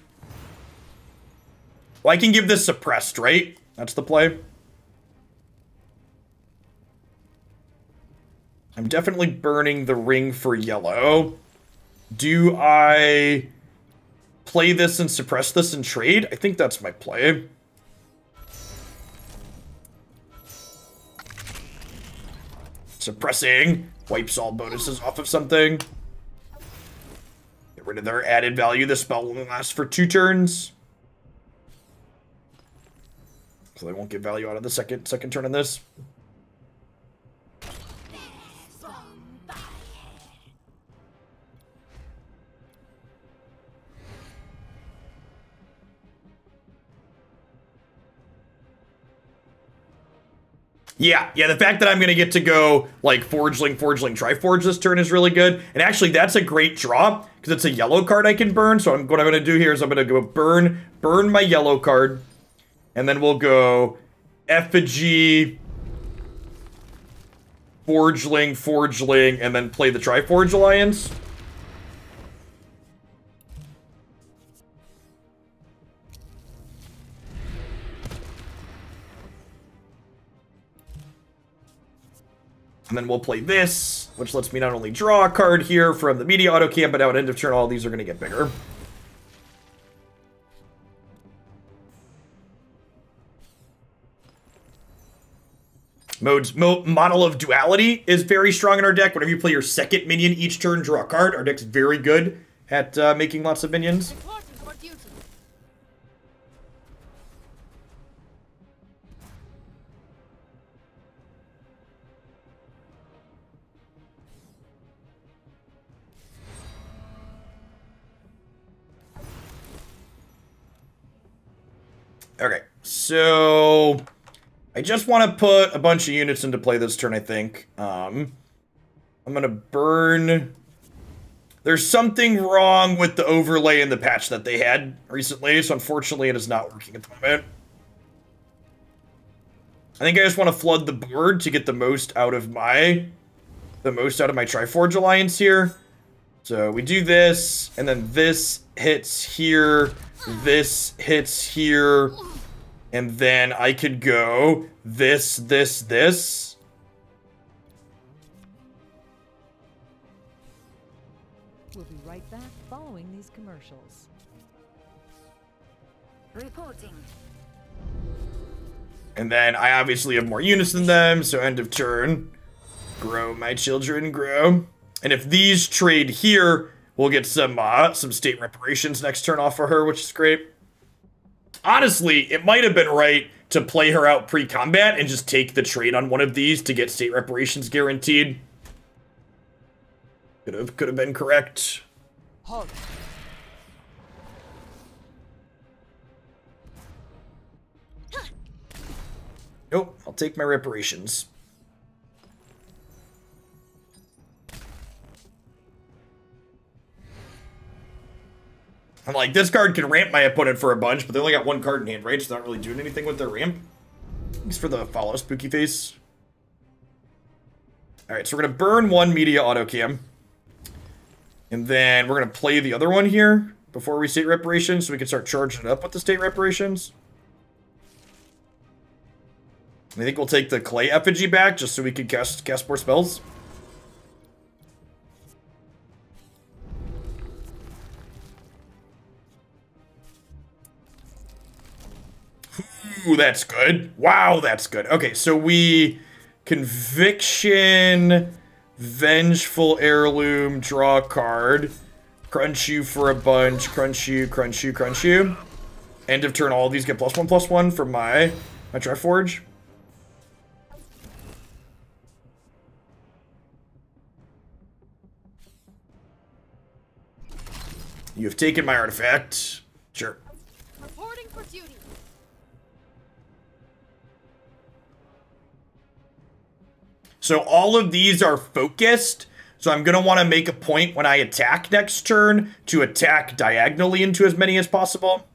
Well, I can give this suppressed, right? That's the play. I'm definitely burning the ring for yellow. Do I play this and suppress this and trade? I think that's my play. Suppressing wipes all bonuses off of something. Get rid of their added value. The spell will last for 2 turns. So they won't get value out of the second turn on this. Yeah, the fact that I'm going to get to go, like, Forgeling, Triforge this turn is really good. And actually, that's a great draw, because it's a yellow card I can burn. So what I'm going to do here is I'm going to go burn my yellow card. And then we'll go effigy, Forgeling, and then play the Triforge Alliance. And then we'll play this, which lets me not only draw a card here from the media autocam, but now at end of turn, all these are going to get bigger. Model of Duality is very strong in our deck. Whenever you play your second minion each turn, draw a card. Our deck's very good at making lots of minions. Reporting for duty. Okay, so I just want to put a bunch of units into play this turn, I think. I'm going to burn... There's something wrong with the overlay in the patch that they had recently, so unfortunately it is not working at the moment. I think I just want to flood the board to get the most out of my Triforge Alliance here. So we do this, and then this hits here, this hits here, and then I could go this. We'll be right back following these commercials. Reporting. And then I obviously have more units than them, so end of turn. Grow, my children, grow. And if these trade here, we'll get some state reparations next turn off for her, which is great. Honestly, it might have been right to play her out pre-combat and just take the trade on one of these to get state reparations guaranteed. Could have been correct. Halt. Nope, I'll take my reparations. I'm like, this card can ramp my opponent for a bunch, but they only got one card in hand, right? So they're not really doing anything with their ramp. Thanks for the follow, Spooky Face. Alright, so we're going to burn one media autocam. And then we're going to play the other one here before we state reparations, so we can start charging it up with the state reparations. I think we'll take the clay effigy back just so we can cast more spells. Ooh, that's good. Wow, that's good. Okay, so we conviction, vengeful heirloom, draw a card, crunch you for a bunch, crunch you, crunch you, crunch you. End of turn, all of these get +1/+1 from my Triforge. You have taken my artifact. Sure. Reporting for duty. So all of these are focused. So I'm going to want to make a point when I attack next turn to attack diagonally into as many as possible.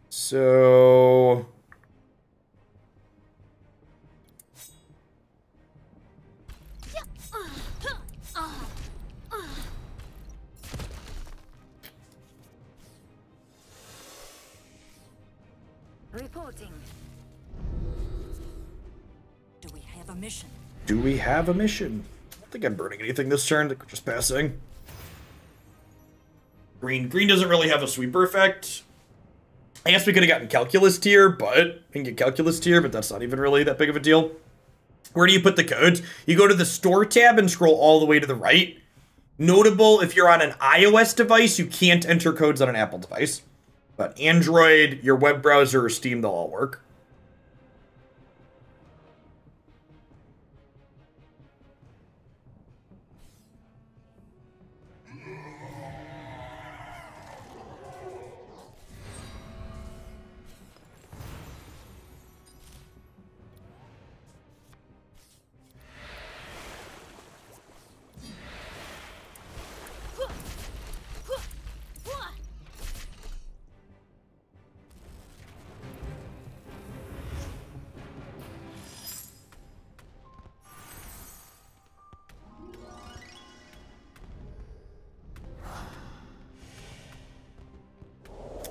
So... Reporting. Do we have a mission? Do we have a mission? I don't think I'm burning anything this turn. Just passing. Green doesn't really have a sweeper effect. I guess we could have gotten Calculus tier, but we can get Calculus tier, but that's not even really that big of a deal. Where do you put the codes? You go to the store tab and scroll all the way to the right. Notable, if you're on an iOS device, you can't enter codes on an Apple device. But Android, your web browser, or Steam, they'll all work.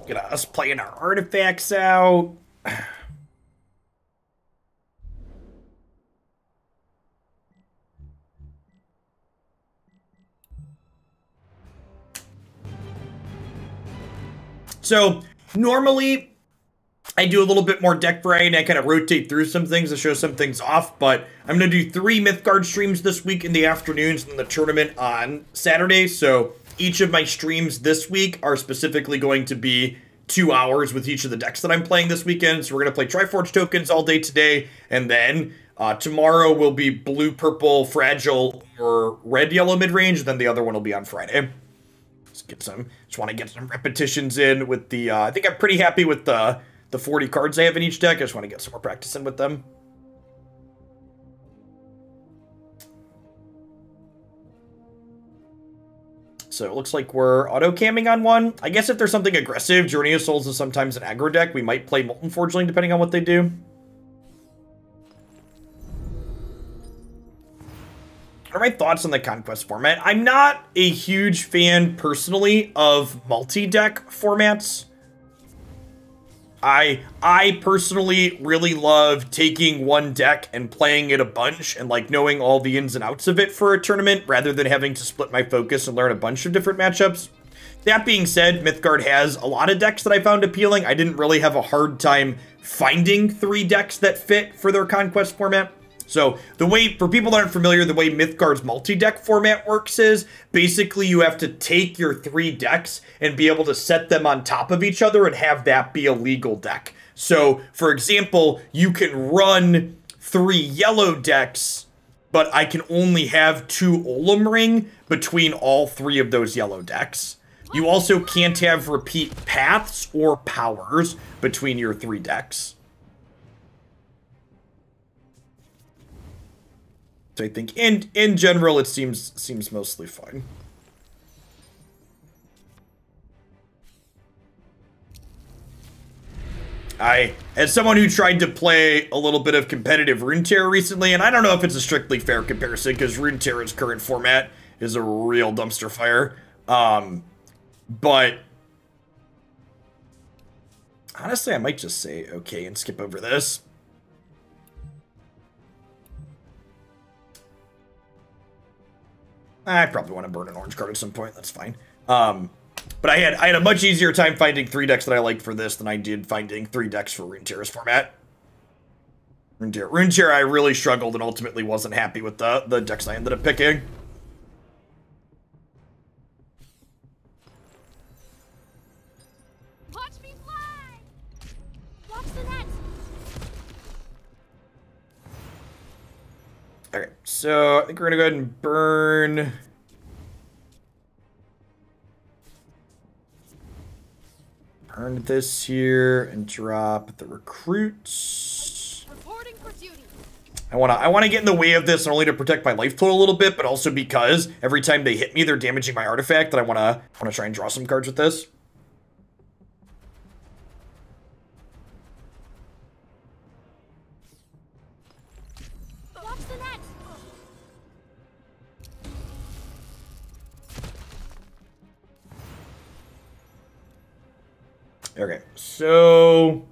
Get us playing our artifacts out. So normally I do a little bit more deck variety. I kind of rotate through some things to show some things off, but I'm going to do 3 Mythgard streams this week in the afternoons and the tournament on Saturday. So each of my streams this week are specifically going to be 2 hours with each of the decks that I'm playing this weekend. So we're going to play Triforge Tokens all day today, and then tomorrow will be blue, purple, fragile, or red, yellow mid-range, and then the other one will be on Friday. Just want to get some repetitions in with the, I think I'm pretty happy with the 40 cards I have in each deck. I just want to get some more practice in with them. So it looks like we're auto-camming on one. I guess if there's something aggressive, Journey of Souls is sometimes an aggro deck. We might play Molten Forgeling depending on what they do. What are my thoughts on the Conquest format? I'm not a huge fan, personally, of multi-deck formats. I personally really love taking one deck and playing it a bunch and like knowing all the ins and outs of it for a tournament rather than having to split my focus and learn a bunch of different matchups. That being said, Mythgard has a lot of decks that I found appealing. I didn't really have a hard time finding 3 decks that fit for their Conquest format. So the way, for people that aren't familiar, the way Mythgard's multi-deck format works is basically you have to take your 3 decks and be able to set them on top of each other and have that be a legal deck. So, for example, you can run 3 yellow decks, but I can only have 2 Ollama Ring between all 3 of those yellow decks. You also can't have repeat paths or powers between your 3 decks. So I think in general it seems mostly fine. As someone who tried to play a little bit of competitive Runeterra recently, and I don't know if it's a strictly fair comparison because Runeterra's current format is a real dumpster fire. But honestly, I might just say okay and skip over this. I probably want to burn an orange card at some point. That's fine. But I had a much easier time finding 3 decks that I liked for this than I did finding 3 decks for Runeterra's format. Runeterra, I really struggled and ultimately wasn't happy with the decks I ended up picking. Watch me fly! Watch the net! Okay, so I think we're gonna go ahead and burn. Burn this here and drop the recruits. Reporting for duty. I wanna get in the way of this only to protect my life total a little bit, but also because every time they hit me, they're damaging my artifact. That I wanna try and draw some cards with this. Watch the net! Okay, so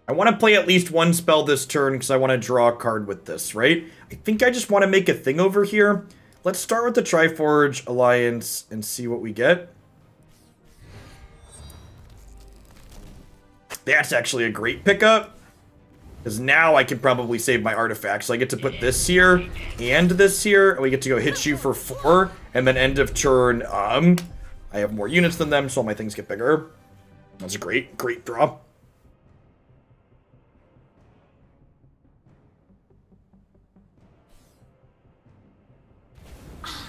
I want to play at least one spell this turn because I want to draw a card with this, right? I think I just want to make a thing over here. Let's start with the Triforge Alliance and see what we get. That's actually a great pickup. Because now I can probably save my artifacts. So I get to put this here and this here. And we get to go hit you for 4. And then end of turn, I have more units than them, so all my things get bigger. That's a great draw.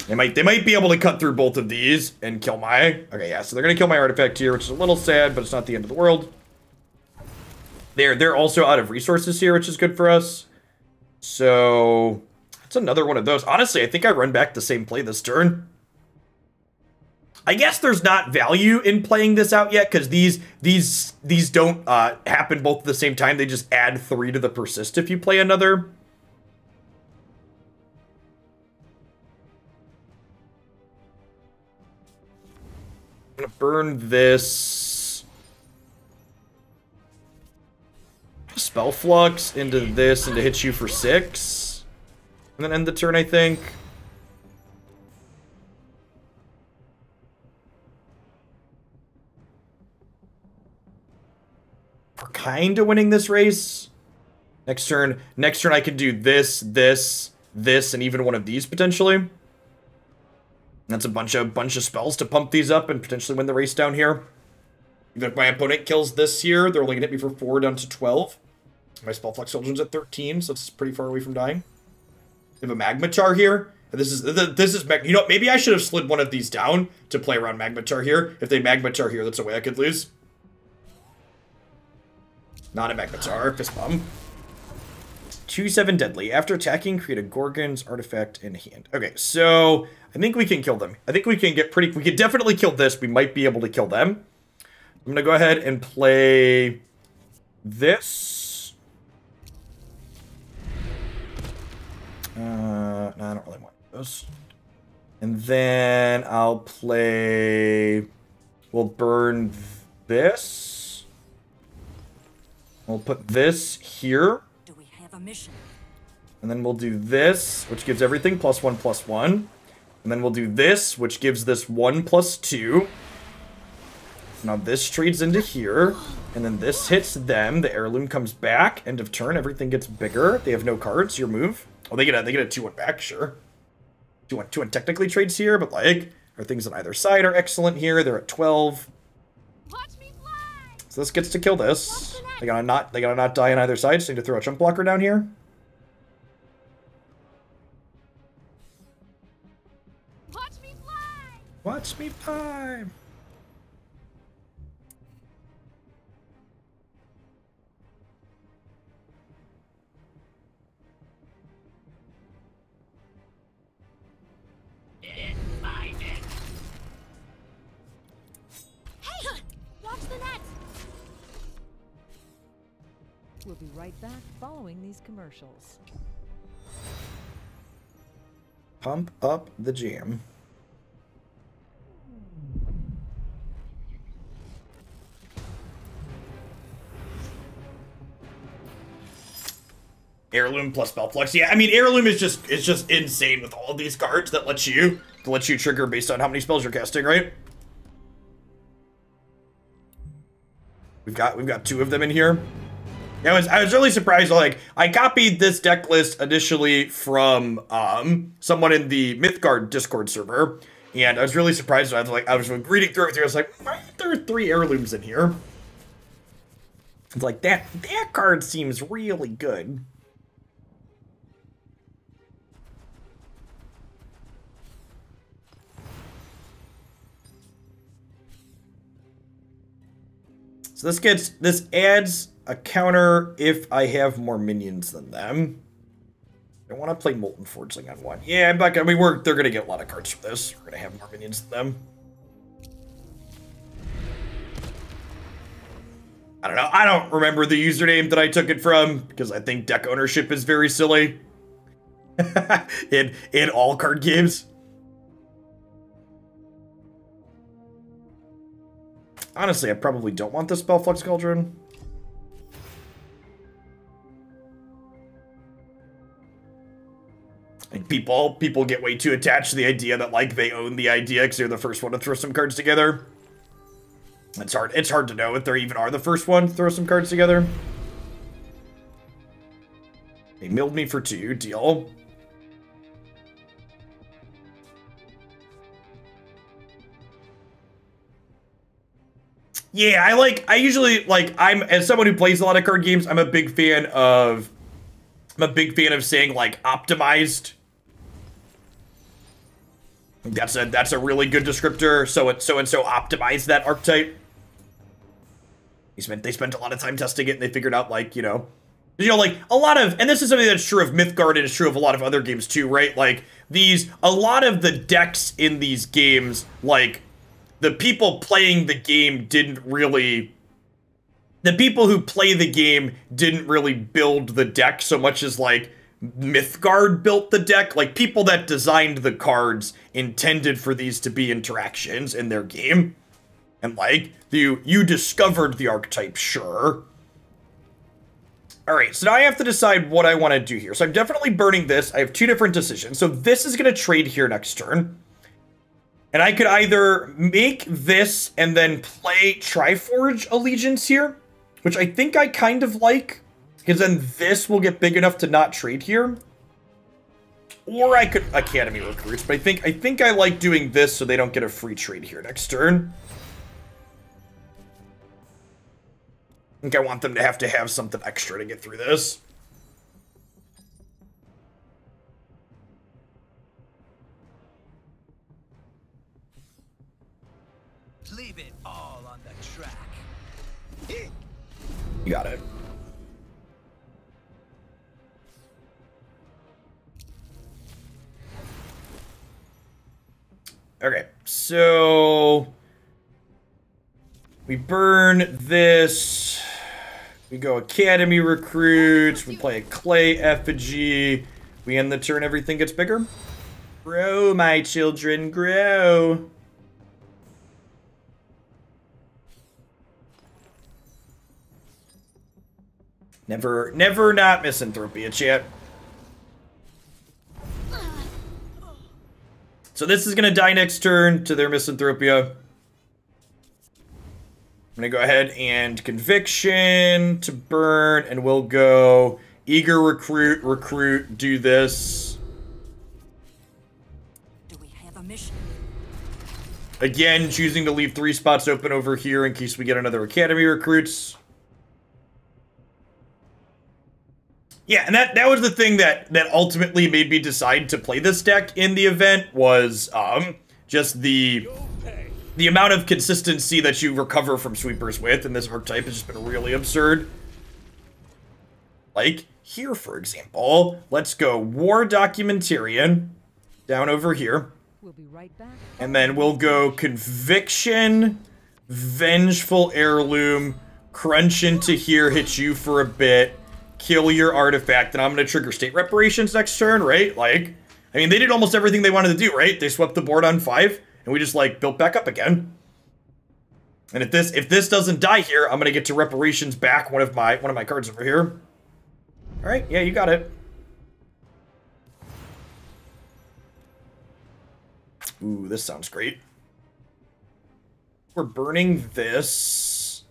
They might be able to cut through both of these and kill my... Okay, yeah, so they're going to kill my artifact here, which is a little sad, but it's not the end of the world. They're also out of resources here, which is good for us. So, that's another one of those. Honestly, I think I run back the same play this turn. I guess there's not value in playing this out yet, because these don't happen both at the same time. They just add 3 to the persist if you play another. I'm gonna burn this spellflux into this and to hit you for 6. And then end the turn, I think. We're kind of winning this race. Next turn I can do this, and even one of these potentially. That's a bunch of spells to pump these up and potentially win the race down here. Even if my opponent kills this here, they're only gonna hit me for 4 down to 12. My spellflux children's at 13, so it's pretty far away from dying. We have a Magmatar here. This is you know, maybe I should have slid one of these down to play around Magmatar here. If they Magmatar here, that's a way I could lose. Not a Magmatar, fist bomb. 2/7 deadly. After attacking, create a Gorgon's artifact in hand. Okay, so I think we can kill them. I think we can get pretty... We can definitely kill this. We might be able to kill them. I'm going to go ahead and play this. No, I don't really want those. And then I'll play... We'll burn this. We'll put this here. Do we have a mission? And then we'll do this, which gives everything +1/+1. And then we'll do this, which gives this 1/2. Now this trades into here. And then this hits them. The heirloom comes back. End of turn. Everything gets bigger. They have no cards. Your move. Oh, they get a 2/1 back, sure. 2/1 technically trades here, but like, our things on either side are excellent here. They're at 12. Watch me fly! So this gets to kill this. They gotta not die on either side, so need to throw a chunk blocker down here. Watch me fly! Watch me fly! Watch the net! We'll be right back following these commercials. Pump up the jam. Heirloom plus spellflux. Yeah, I mean heirloom is just insane with all of these cards that lets you trigger based on how many spells you're casting, right? We've got 2 of them in here. Yeah, I was really surprised. Like, I copied this deck list initially from someone in the Mythgard Discord server, and I was really surprised. I was reading through everything. I was like, why aren't there 3 heirlooms in here? It's like that card seems really good. So this adds a counter if I have more minions than them. I want to play Molten Forgeling on 1. Yeah, but I mean they're gonna get a lot of cards from this. We're gonna have more minions than them. I don't know. I don't remember the username that I took it from because I think deck ownership is very silly in all card games. Honestly, I probably don't want the spellflux cauldron. Like people get way too attached to the idea that like they own the idea because they're the first one to throw some cards together. It's hard to know if they even are the first one to throw some cards together. They milled me for 2, deal. Yeah, I'm as someone who plays a lot of card games, I'm a big fan of saying like optimized. That's a really good descriptor. So optimized that archetype. They spent a lot of time testing it and they figured out like, like a lot of, and this is something that's true of Mythgard and it's true of a lot of other games too, right? Like a lot of the decks in these games, like the people playing the game the people who play the game didn't really build the deck so much as like Mythgard built the deck. Like people that designed the cards intended for these to be interactions in their game. And like you discovered the archetype, sure. All right, so now I have to decide what I want to do here. So I'm definitely burning this. I have 2 different decisions. So this is going to trade here next turn. And I could either make this and then play Triforge Allegiance here, which I think I kind of like, because then this will get big enough to not trade here. Or I could Academy Recruits, but I think I like doing this so they don't get a free trade here next turn. I think I want them to have something extra to get through this. Leave it all on the track. You got it. Okay, so we burn this. We go Academy Recruits. We play a Clay Effigy. We end the turn, everything gets bigger. Grow, my children, grow. Never not Misanthropia, chat. So this is gonna die next turn to their Misanthropia. I'm gonna go ahead and Conviction to burn, and we'll go Eager Recruit, do this. Do we have a mission? Again, choosing to leave 3 spots open over here in case we get another Academy Recruits. Yeah, and that was the thing that ultimately made me decide to play this deck in the event was just the amount of consistency that you recover from sweepers with in this archetype has just been really absurd. Like here, for example, let's go War Documentarian down over here. We'll be right back. And then we'll go Conviction, Vengeful Heirloom, crunch into here, hit you for a bit, kill your artifact, and I'm going to trigger state reparations next turn, right? Like, I mean, they did almost everything they wanted to do, right? They swept the board on 5, and we just, like, built back up again. And if this doesn't die here, I'm going to get to reparations back one of my cards over here. All right, yeah, you got it. Ooh, this sounds great. We're burning this.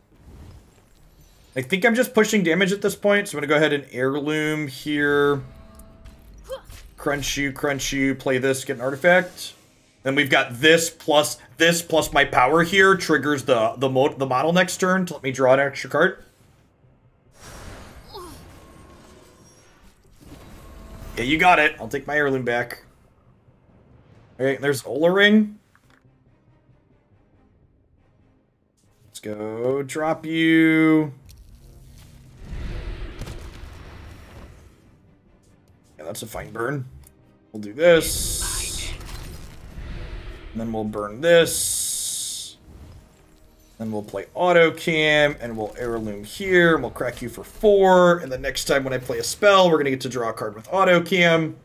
I think I'm just pushing damage at this point, so I'm gonna go ahead and heirloom here. Crunch you, play this, get an artifact. Then we've got this plus my power here triggers the model next turn to let me draw an extra card. Yeah, you got it. I'll take my heirloom back. Okay, there's Ola Ring. Let's go drop you. Yeah, that's a fine burn. We'll do this. And then we'll burn this. Then we'll play autocam, and we'll heirloom here, and we'll crack you for 4. And the next time when I play a spell, we're gonna get to draw a card with autocam.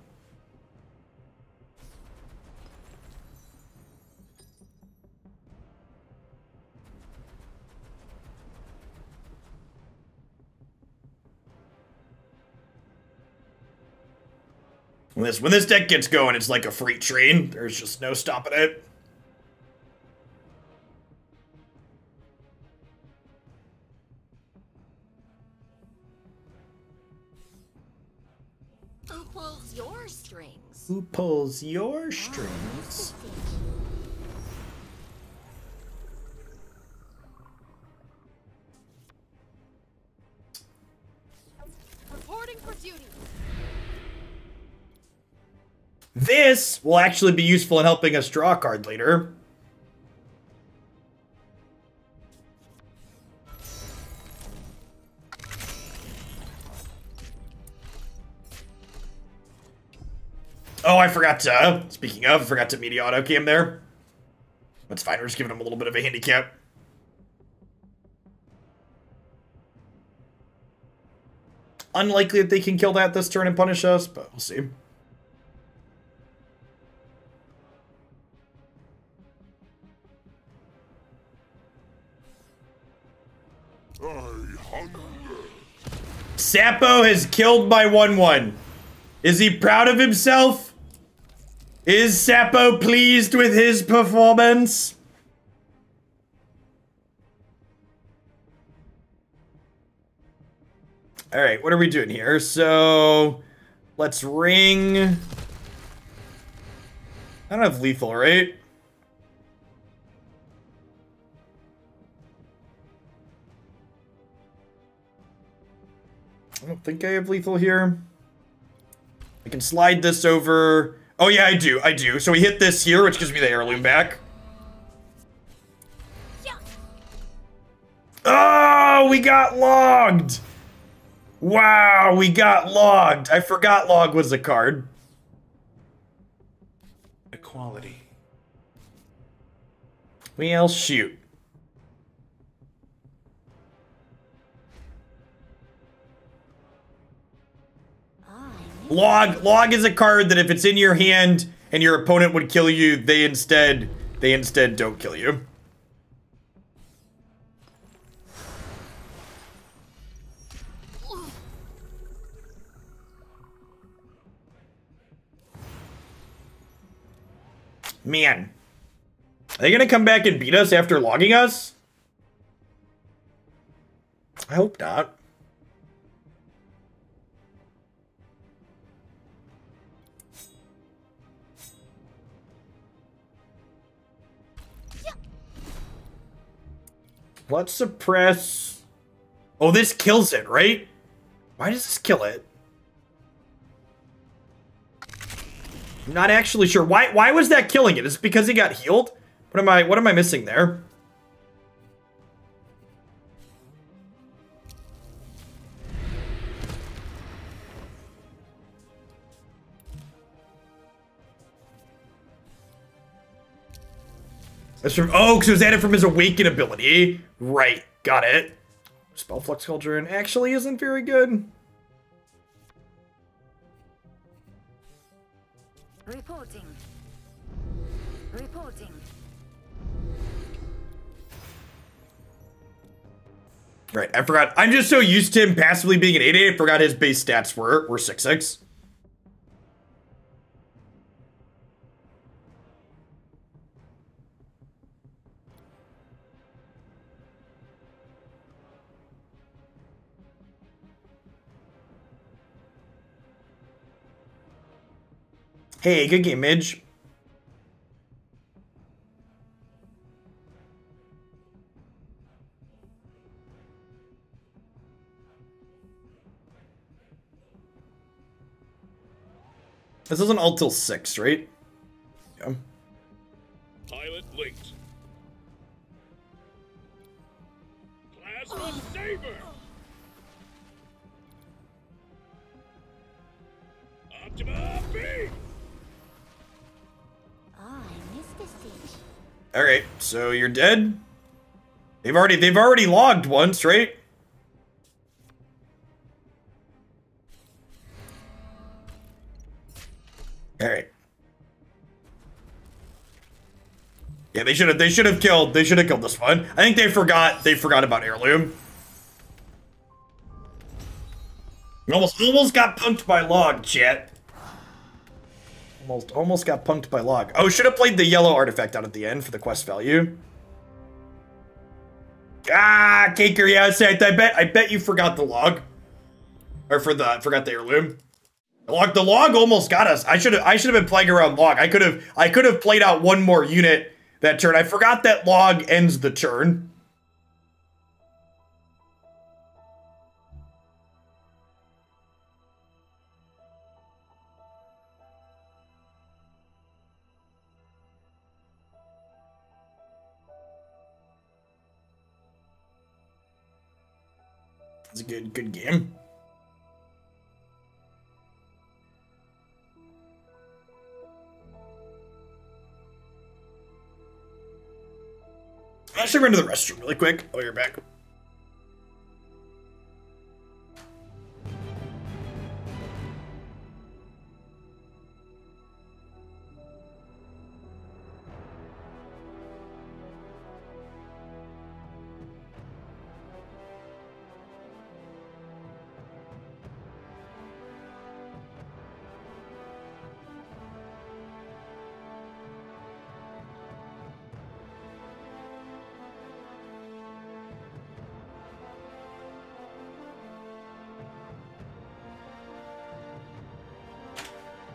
When this deck gets going, it's like a freight train. There's just no stopping it. Who pulls your strings? Who pulls your strings? Reporting for duty. This will actually be useful in helping us draw a card later. Oh, I forgot to, speaking of, I forgot to media autocam there. That's fine, we're just giving him a little bit of a handicap. Unlikely that they can kill that this turn and punish us, but we'll see. Sapo has killed my 1/1. Is he proud of himself? Is Sapo pleased with his performance? Alright, what are we doing here? So, let's ring. I don't have lethal, right? I don't think I have lethal here. I can slide this over. Oh yeah, I do. So we hit this here, which gives me the heirloom back. Yeah. Oh, we got logged. Wow, we got logged. I forgot log was a card. Equality. Well, shoot. Log is a card that if it's in your hand and your opponent would kill you, they instead don't kill you. Man. Are they gonna come back and beat us after logging us? I hope not. Let's suppress. Oh, this kills it, right? Why does this kill it? I'm not actually sure. Why was that killing it? Is it because he got healed? What am I missing there? That's from, oh, because it was added from his awaken ability. Right, got it. Spellflux cauldron actually isn't very good. Reporting. Right, I forgot. I'm just so used to him passively being an 8/8, I forgot his base stats were 6/6. Hey, good game, Midge. This isn't all till 6, right? Yeah. Pilot linked. Plasma saber. Optima beam. I missed the stage. All right, so you're dead. They've already logged once, right? All right. Yeah, they should have killed this one. I think they forgot about heirloom. Almost got punked by log, chat. Almost got punked by log. Oh, should have played the yellow artifact out at the end for the quest value. Ah, Caker, yeah, I bet you forgot the log. Or forgot the heirloom. The log almost got us. I should have been playing around log. I could have played out one more unit that turn. I forgot that log ends the turn. It's a good game. I should run to the restroom really quick. Oh, you're back.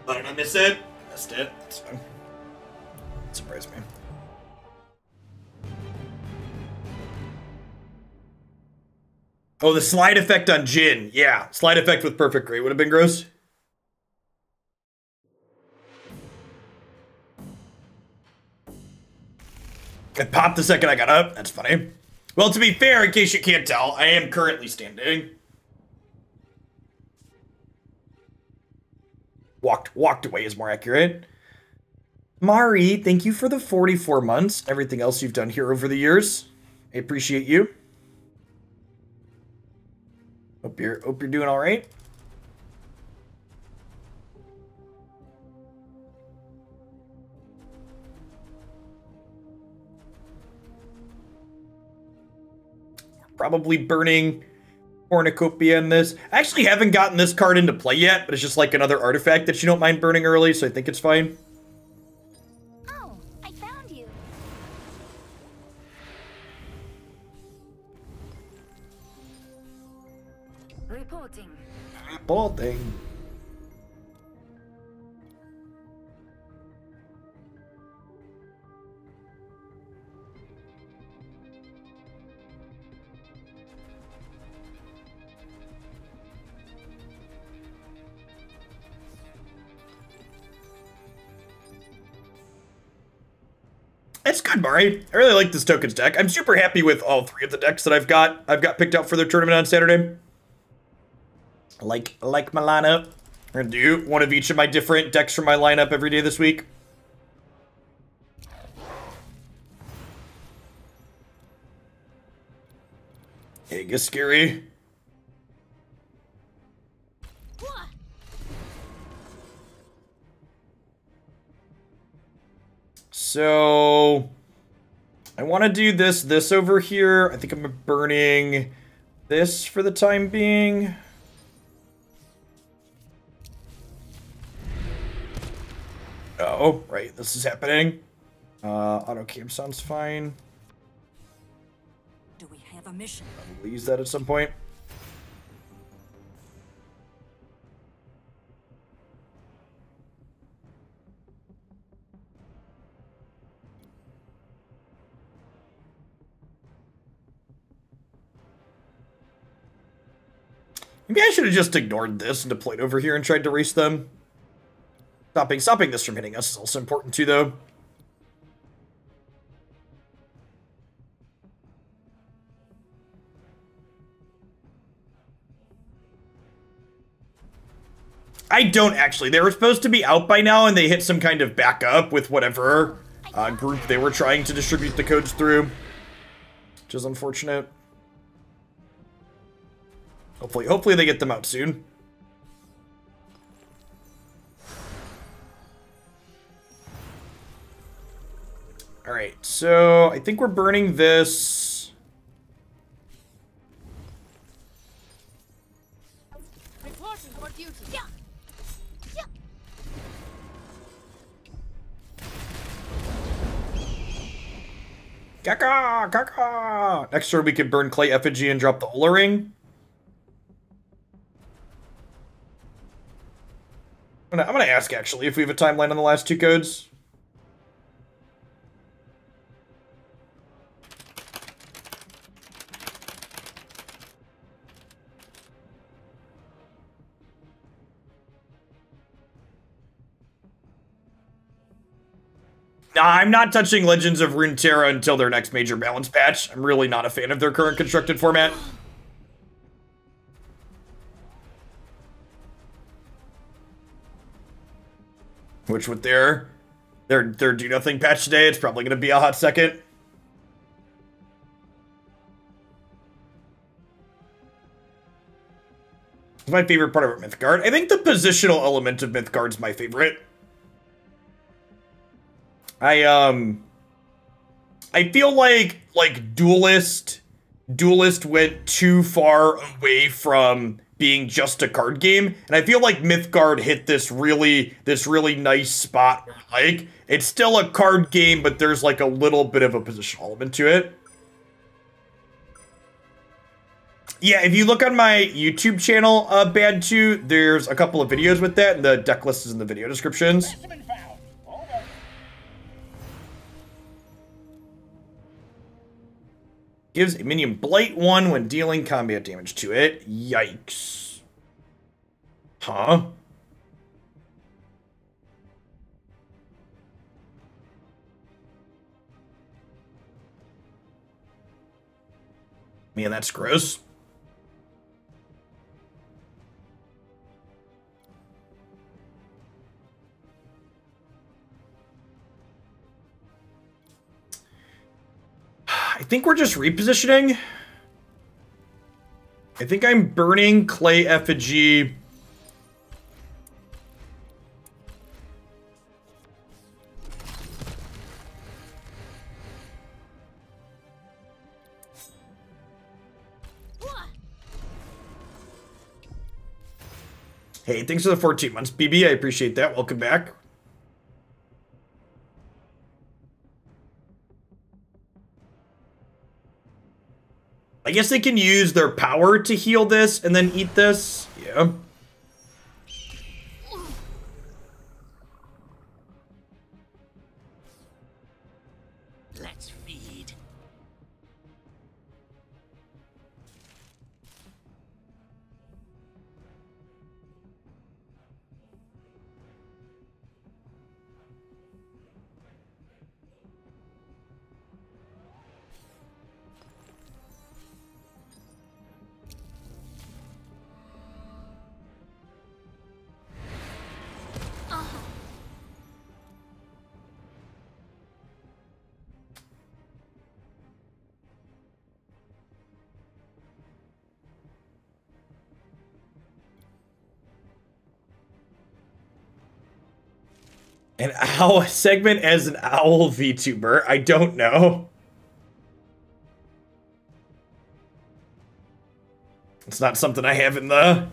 Oh, did I miss it? I missed it. It's fine. Surprise me. Oh, the slide effect on Jin. Yeah, slide effect with perfect grade would have been gross. I popped the second I got up. That's funny. Well, to be fair, in case you can't tell, I am currently standing. Walked away is more accurate. Mari, thank you for the 44 months. Everything else you've done here over the years. I appreciate you. Hope you're doing all right. Probably burning cornucopia in this. I actually haven't gotten this card into play yet, but it's just like another artifact that you don't mind burning early, so I think it's fine. Oh, I found you. Reporting. Reporting. It's good, Mari. I really like this tokens deck. I'm super happy with all three of the decks that I've got picked out for their tournament on Saturday. I like my lineup. I'm gonna do one of each of my different decks from my lineup every day this week. Hey, get scary. So I want to do this over here. I think I'm burning this for the time being. Oh, right, this is happening. Autocam sounds fine. Do we have a mission? Probably use that at some point. Maybe I should have just ignored this and deployed over here and tried to race them. Stopping this from hitting us is also important too, though. I don't actually. They were supposed to be out by now, and they hit some kind of backup with whatever group they were trying to distribute the codes through, which is unfortunate. Hopefully they get them out soon. All right, so I think we're burning this. Reporting for duty. Yeah. Yeah. Caca! Next turn we can burn clay effigy and drop the Ola ring. I'm gonna ask actually if we have a timeline on the last two codes. Nah, I'm not touching Legends of Runeterra until their next major balance patch. I'm really not a fan of their current constructed format. Which with their do nothing patch today, it's probably gonna be a hot second. It's my favorite part of Mythgard. I think the positional element of Mythgard's my favorite. I feel like Duelist went too far away from being just a card game, and I feel like Mythgard hit this really nice spot where, like, it's still a card game, but there's like a little bit of a positional element to it. Yeah, if you look on my YouTube channel, Bad 2, there's a couple of videos with that, and the deck list is in the video descriptions. Gives a minion Blight 1 when dealing combat damage to it. Yikes. Huh? Man, that's gross. I think we're just repositioning. I think I'm burning clay effigy. Hey, thanks for the 14 months, BB. I appreciate that. Welcome back. I guess they can use their power to heal this and then eat this. Yeah. Let's feed. An owl segment as an owl VTuber? I don't know. It's not something I have in the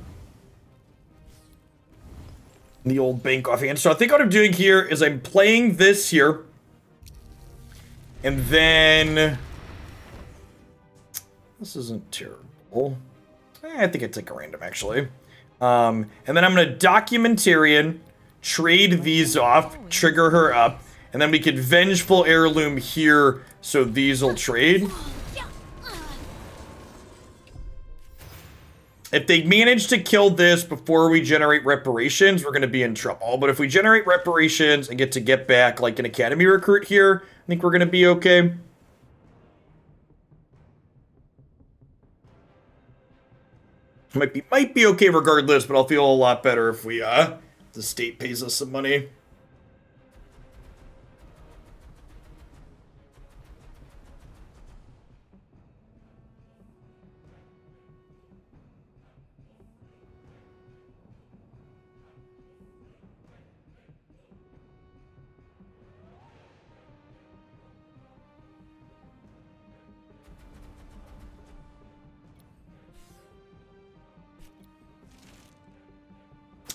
old bank offhand. So I think what I'm doing here is I'm playing this here. And then... This isn't terrible. I think I'd take a random, actually. And then I'm going to documentarian... Trade these off, trigger her up, and then we could vengeful heirloom here, so these will trade. If they manage to kill this before we generate reparations, we're going to be in trouble. But if we generate reparations and get back like an academy recruit here, I think we're going to be okay. Might be okay regardless, but I'll feel a lot better if we the state pays us some money.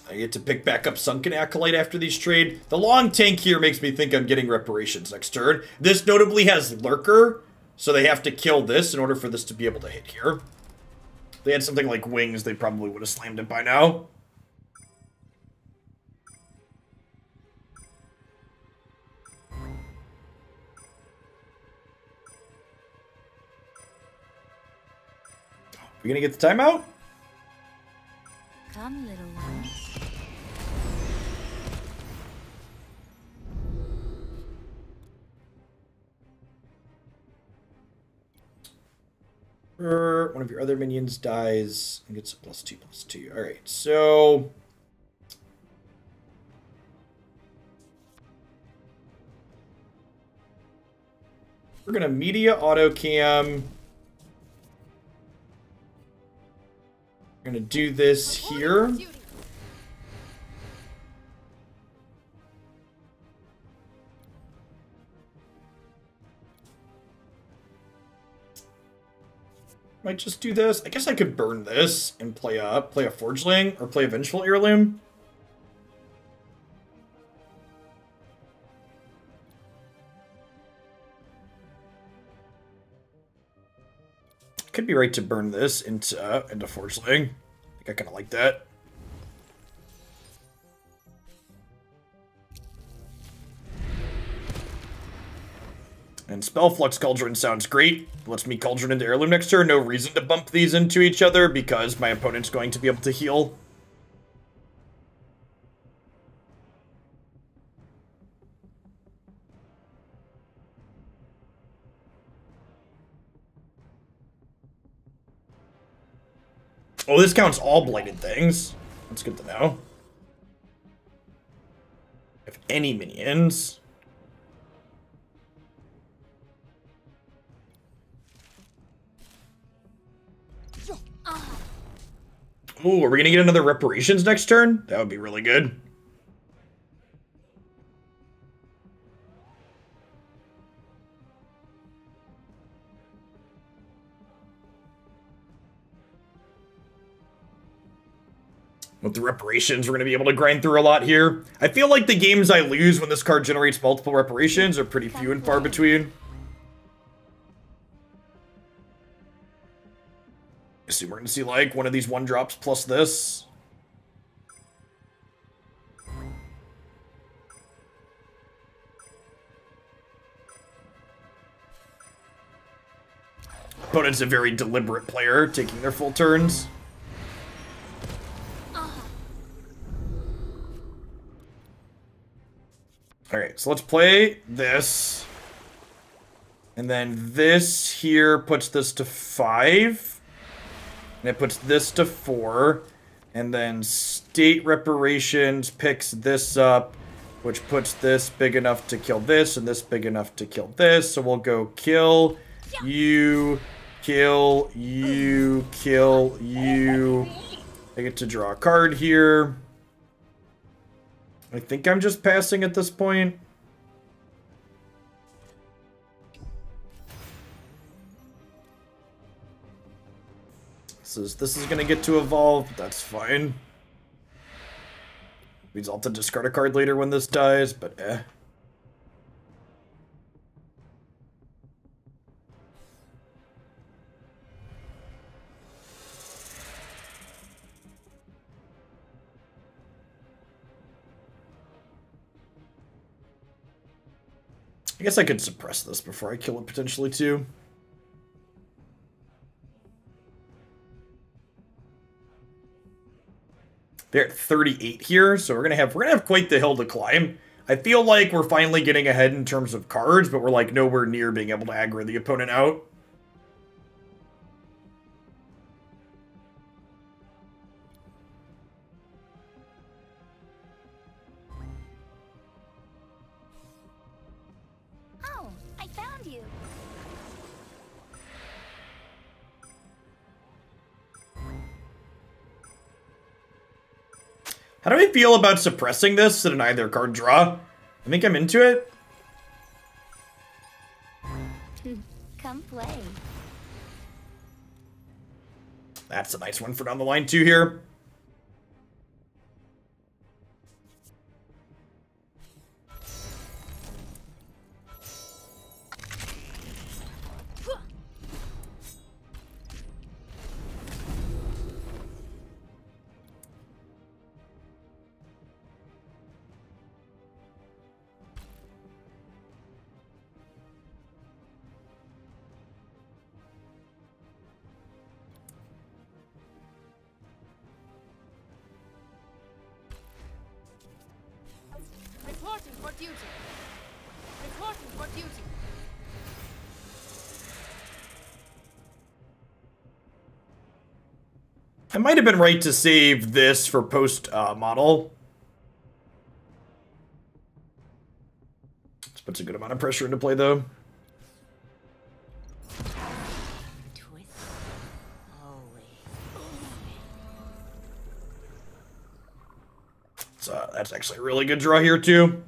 I get to pick back up Sunken Acolyte after these trade. The long tank here makes me think I'm getting reparations next turn. This notably has Lurker, so they have to kill this in order for this to be able to hit here. If they had something like Wings, they probably would have slammed it by now. We gonna get the timeout? Come, little ones. One of your other minions dies and gets a +2/+2. Alright, so... We're gonna media autocam. We're gonna do this here. Might just do this. I guess I could burn this and play a forgeling or play a vengeful heirloom. Could be right to burn this into forgeling. I think I kind of like that. And spellflux cauldron sounds great. Lets me cauldron into heirloom next turn. No reason to bump these into each other because my opponent's going to be able to heal. Oh, this counts all blighted things. That's good to know. If any minions. Ooh, are we gonna get another reparations next turn? That would be really good. With the reparations, we're going to be able to grind through a lot here. I feel like the games I lose when this card generates multiple reparations are pretty few and far between. Assume we're going to see like one of these 1-drops plus this. Opponent's a very deliberate player, taking their full turns. Alright, so let's play this. And then this here puts this to 5. And it puts this to 4. And then state reparations picks this up, which puts this big enough to kill this, and this big enough to kill this. So we'll go kill you, kill you, kill you. I get to draw a card here. I think I'm just passing at this point. This is gonna get to evolve, but that's fine. Means I'll have to discard a card later when this dies, but eh. I guess I could suppress this before I kill it potentially too. They're at 38 here, so we're gonna have quite the hill to climb. I feel like we're finally getting ahead in terms of cards, but we're like nowhere near being able to aggro the opponent out. Oh, I found you. How do I feel about suppressing this to deny their card draw? I think I'm into it. Come play. That's a nice one for down the line too here. Reporting for duty. Reporting for duty. I might have been right to save this for post model. This puts a good amount of pressure into play though. Twist. Always. That's actually a really good draw here too.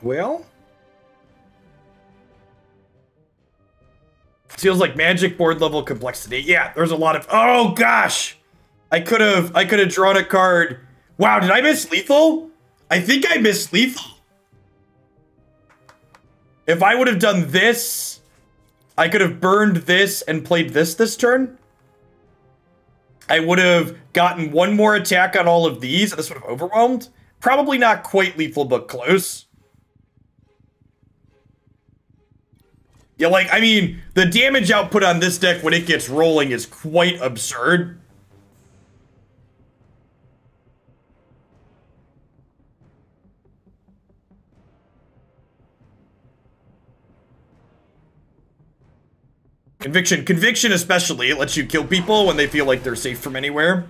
Well, feels like Magic board level complexity. Yeah, there's a lot of. Oh gosh, I could have drawn a card. Wow, did I miss lethal? I think I missed lethal. If I would have done this, I could have burned this and played this turn. I would have gotten one more attack on all of these, and this would have overwhelmed. Probably not quite lethal, but close. Yeah, like, I mean, the damage output on this deck when it gets rolling is quite absurd. Conviction especially, it lets you kill people when they feel like they're safe from anywhere.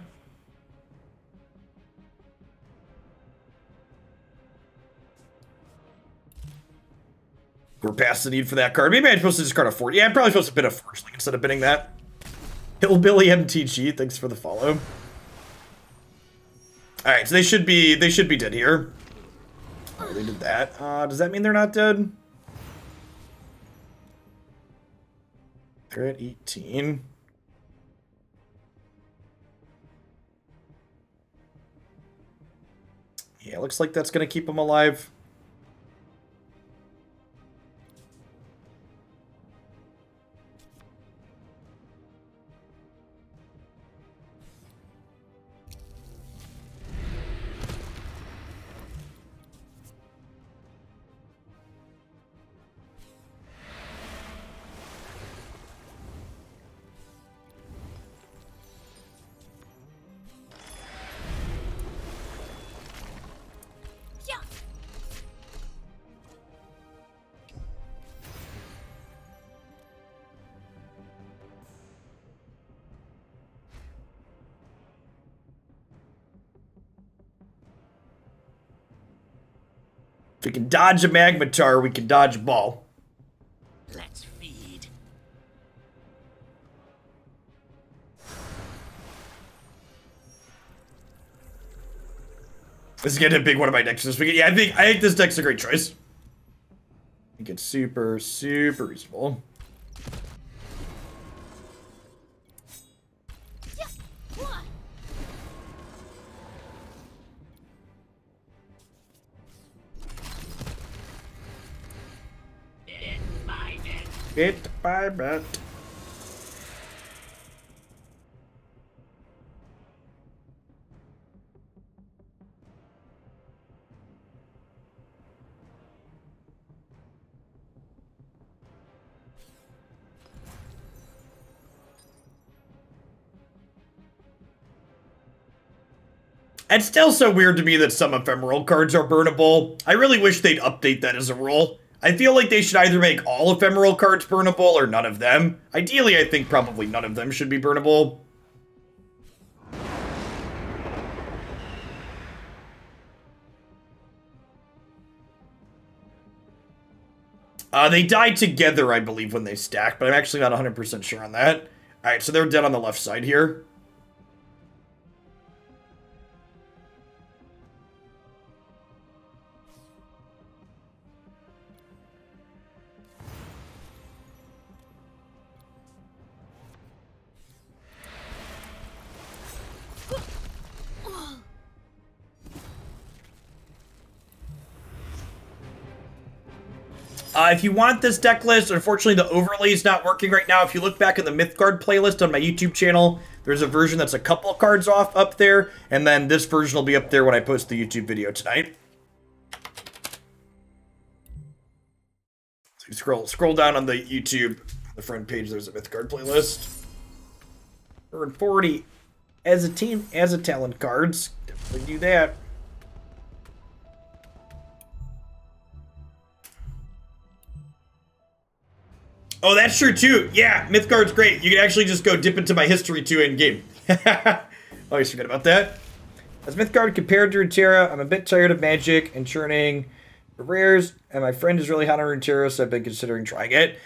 We're past the need for that card. Maybe I'm supposed to discard a 4. Yeah, I'm probably supposed to bid a Forgeling instead of bidding that. Hillbilly MTG, thanks for the follow. Alright, so they should be dead here. Oh, they did that. Does that mean they're not dead? They're at 18. Yeah, looks like that's gonna keep them alive. If we can dodge a Magmatar, we can dodge a ball. Let's feed. This is getting a big one of my decks this weekend. Yeah, I think this deck's a great choice. I think it's super, super reasonable. Bit by bit. It's still so weird to me that some ephemeral cards are burnable. I really wish they'd update that as a rule. I feel like they should either make all ephemeral cards burnable or none of them. Ideally, I think probably none of them should be burnable. They die together, I believe, when they stack, but I'm actually not 100% sure on that. Alright, so they're dead on the left side here. If you want this deck list, unfortunately the overlay is not working right now. If you look back in the Mythgard playlist on my YouTube channel, there's a version that's a couple of cards off up there, and then this version will be up there when I post the YouTube video tonight. So you scroll down on the YouTube, the front page, there's a Mythgard playlist. Earn 40 as a team, as a talent cards. Definitely do that. Oh, that's true too. Yeah, Mythgard's great. You can actually just go dip into my history too in game. Always forget about that. As Mythgard compared to Runeterra, I'm a bit tired of Magic and churning for rares, and my friend is really hot on Runeterra, so I've been considering trying it.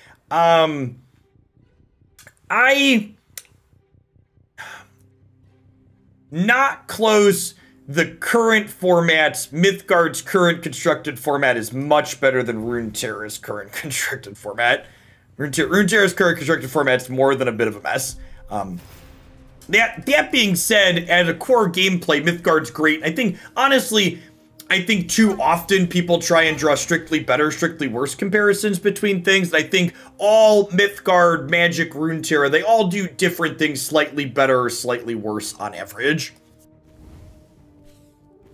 Not close. The current formats, Mythgard's current constructed format is much better than Runeterra's current constructed format. Runeterra's current constructed format's more than a bit of a mess. That being said, as a core gameplay, Mythgard's great. I think, honestly, too often people try and draw strictly better, strictly worse comparisons between things. I think all Mythgard, Magic, Runeterra, they all do different things slightly better or slightly worse on average.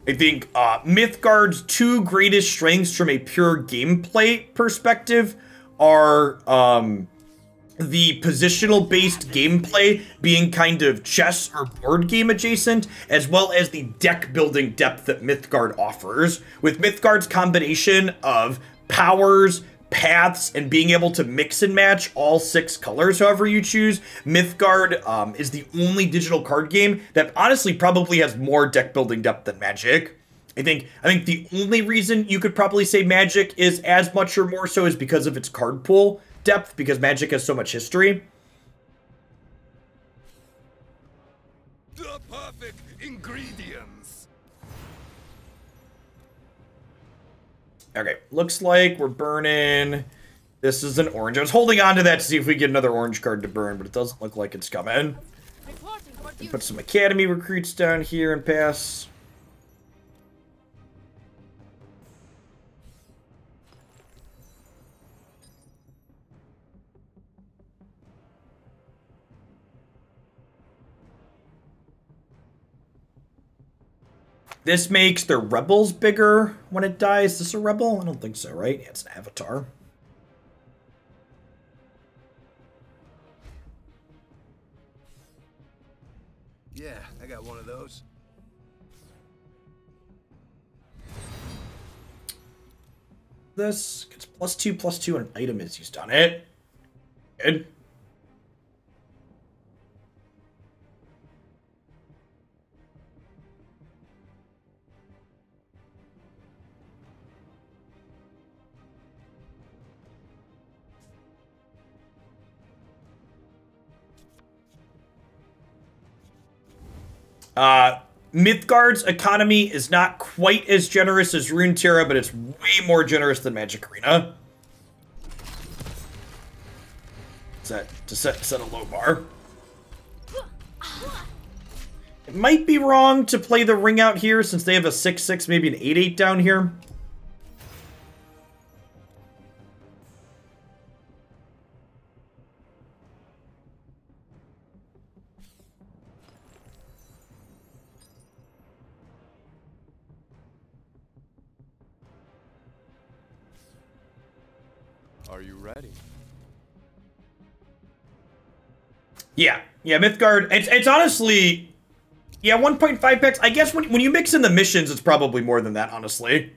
I think Mythgard's two greatest strengths from a pure gameplay perspective are the positional-based gameplay being kind of chess or board game adjacent, as well as the deck-building depth that Mythgard offers. With Mythgard's combination of powers, paths, and being able to mix and match all 6 colors however you choose, Mythgard is the only digital card game that honestly probably has more deck-building depth than Magic. I think the only reason you could probably say Magic is as much or more so is because of its card pool depth, because Magic has so much history. The perfect ingredients. Okay, looks like we're burning. This is an orange. I was holding on to that to see if we get another orange card to burn, but it doesn't look like it's coming. Put some Academy recruits down here and pass. This makes the rebels bigger when it dies. Is this a rebel? I don't think so, right? Yeah, it's an avatar. Yeah, I got one of those. This gets +2/+2 and an item is used on it. Good. Mythgard's economy is not quite as generous as Runeterra, but it's way more generous than Magic Arena. Set a low bar. It might be wrong to play the ring out here since they have a 6/6, maybe an 8/8 down here. Are you ready? Yeah, Mythgard. It's honestly, yeah, 1.5 packs. I guess when you mix in the missions, it's probably more than that, honestly.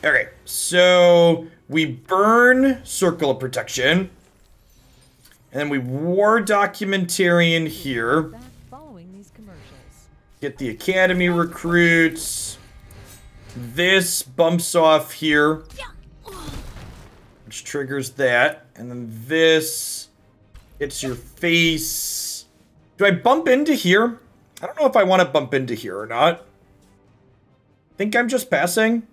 Okay, so we burn Circle of Protection, and then we war documentarian here. Following these commercials. Get the Academy recruits. This bumps off here, which triggers that, and then this hits your face. Do I bump into here? I don't know if I want to bump into here or not. I think I'm just passing.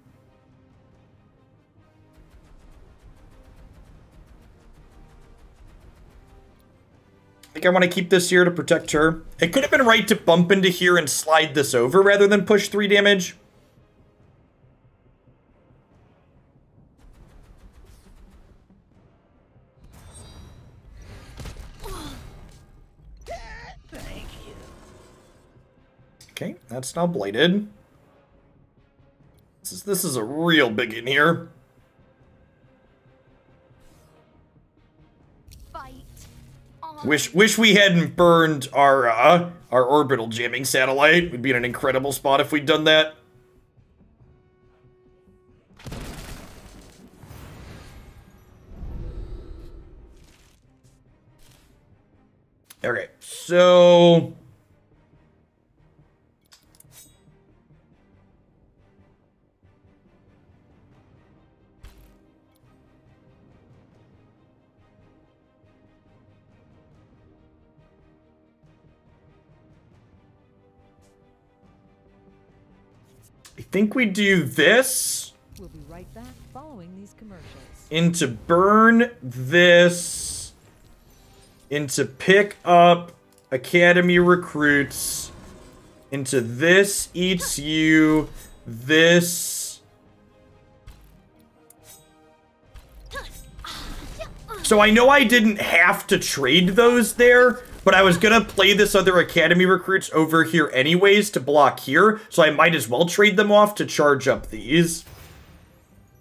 I think I want to keep this here to protect her. It could have been right to bump into here and slide this over rather than push 3 damage. Okay, that's now bladed. This is a real big in here. Fight on. Wish we hadn't burned our orbital jamming satellite. We'd be in an incredible spot if we'd done that. Okay, so I think we do this. We'll be right back following these commercials. Into burn this. Into pick up Academy recruits. Into this eats you. This. So I know I didn't have to trade those there, but I was gonna play this other Academy recruits over here anyways to block here, so I might as well trade them off to charge up these.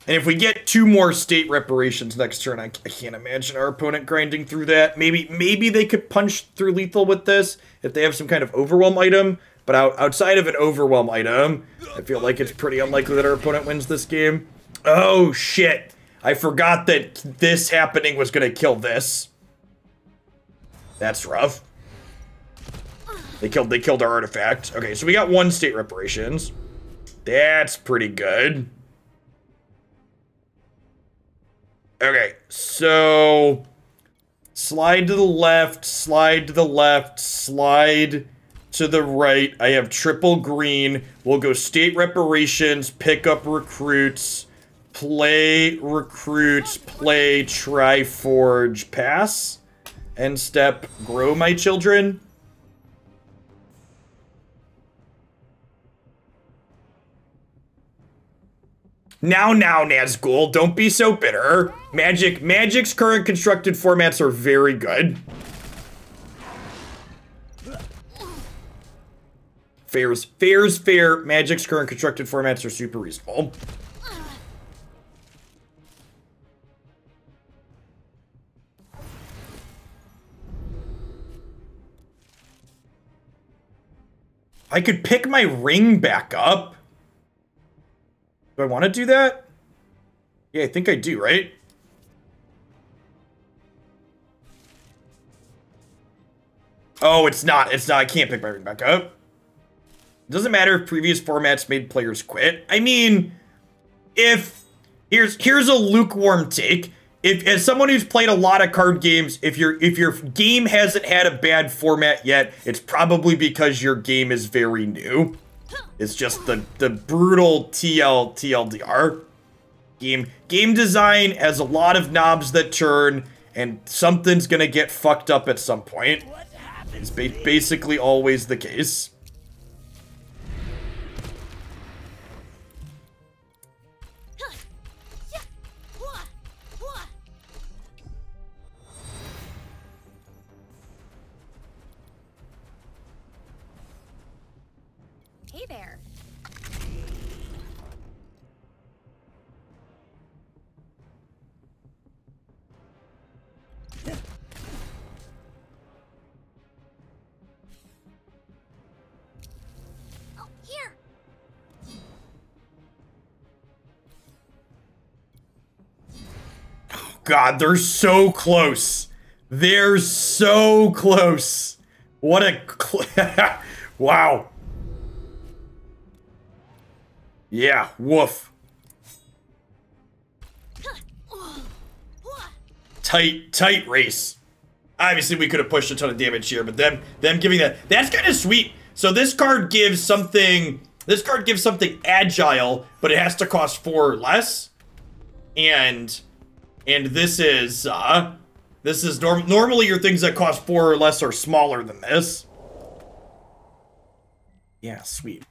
And if we get 2 more state reparations next turn, I can't imagine our opponent grinding through that. Maybe they could punch through lethal with this if they have some kind of overwhelm item, but outside of an overwhelm item, I feel like it's pretty unlikely that our opponent wins this game. Oh, shit. I forgot that this happening was going to kill this. That's rough. They killed our artifact. Okay, so we got 1 state reparations. That's pretty good. Okay, so slide to the left, slide to the left, slide to the right. I have triple green. We'll go state reparations, pick up recruits, play recruits, play Triforge, pass, end step, grow my children. Now, Nazgul, don't be so bitter. Magic's current constructed formats are very good. Fair's fair. Magic's current constructed formats are super reasonable. I could pick my ring back up. Do I want to do that? Yeah, I think I do, right? Oh, it's not. I can't pick my ring back up. It doesn't matter if previous formats made players quit. I mean, if here's a lukewarm take. If as someone who's played a lot of card games, if your game hasn't had a bad format yet, it's probably because your game is very new. It's just the brutal TLDR. Game design has a lot of knobs that turn, and something's gonna get fucked up at some point. It's basically always the case. Hey there. Oh, here. God, they're so close. They're so close. What a wow. Yeah, woof. Tight race. Obviously, we could have pushed a ton of damage here, but them giving that's kind of sweet. So this card gives something agile, but it has to cost 4 or less. And this is normally your things that cost 4 or less are smaller than this. Yeah, sweet.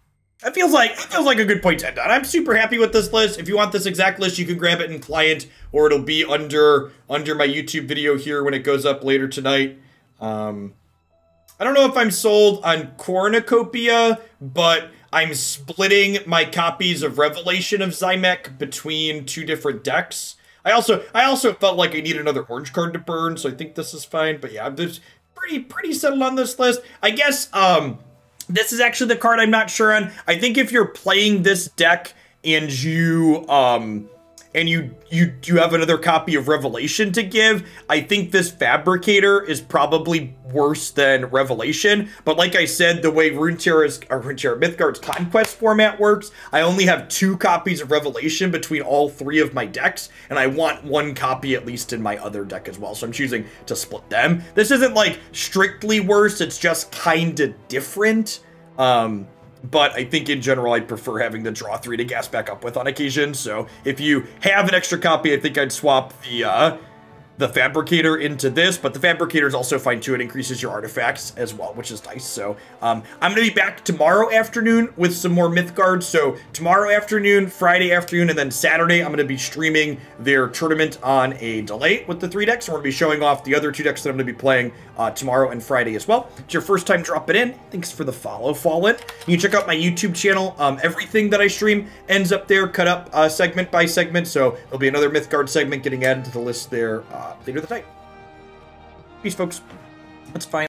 It feels like a good point to end on. I'm super happy with this list. If you want this exact list, you can grab it in client, or it'll be under my YouTube video here when it goes up later tonight. I don't know if I'm sold on cornucopia, but I'm splitting my copies of Revelation of Ximec between 2 different decks. I also felt like I need another orange card to burn, so I think this is fine. But yeah, I'm just pretty settled on this list. I guess this is actually the card I'm not sure on. I think if you're playing this deck and you have another copy of Revelation to give, I think this Fabricator is probably worse than Revelation. But like I said, the way Mythgard's Conquest format works, I only have 2 copies of Revelation between all 3 of my decks, and I want 1 copy at least in my other deck as well. So I'm choosing to split them. This isn't like strictly worse, it's just kind of different. But I think in general, I'd prefer having the draw 3 to gas back up with on occasion. So if you have an extra copy, I think I'd swap the fabricator into this, but the fabricator is also fine too. It increases your artifacts as well, which is nice. So I'm going to be back tomorrow afternoon with some more Mythgard. So tomorrow afternoon, Friday afternoon, and then Saturday, I'm going to be streaming their tournament on a delay with the 3 decks. And we're going to be showing off the other 2 decks that I'm going to be playing tomorrow and Friday as well. It's your first time dropping in. Thanks for the follow, Fallen. You can check out my YouTube channel. Everything that I stream ends up there, cut up segment by segment. So there'll be another Mythgard segment getting added to the list there later the night. Peace, folks. That's fine.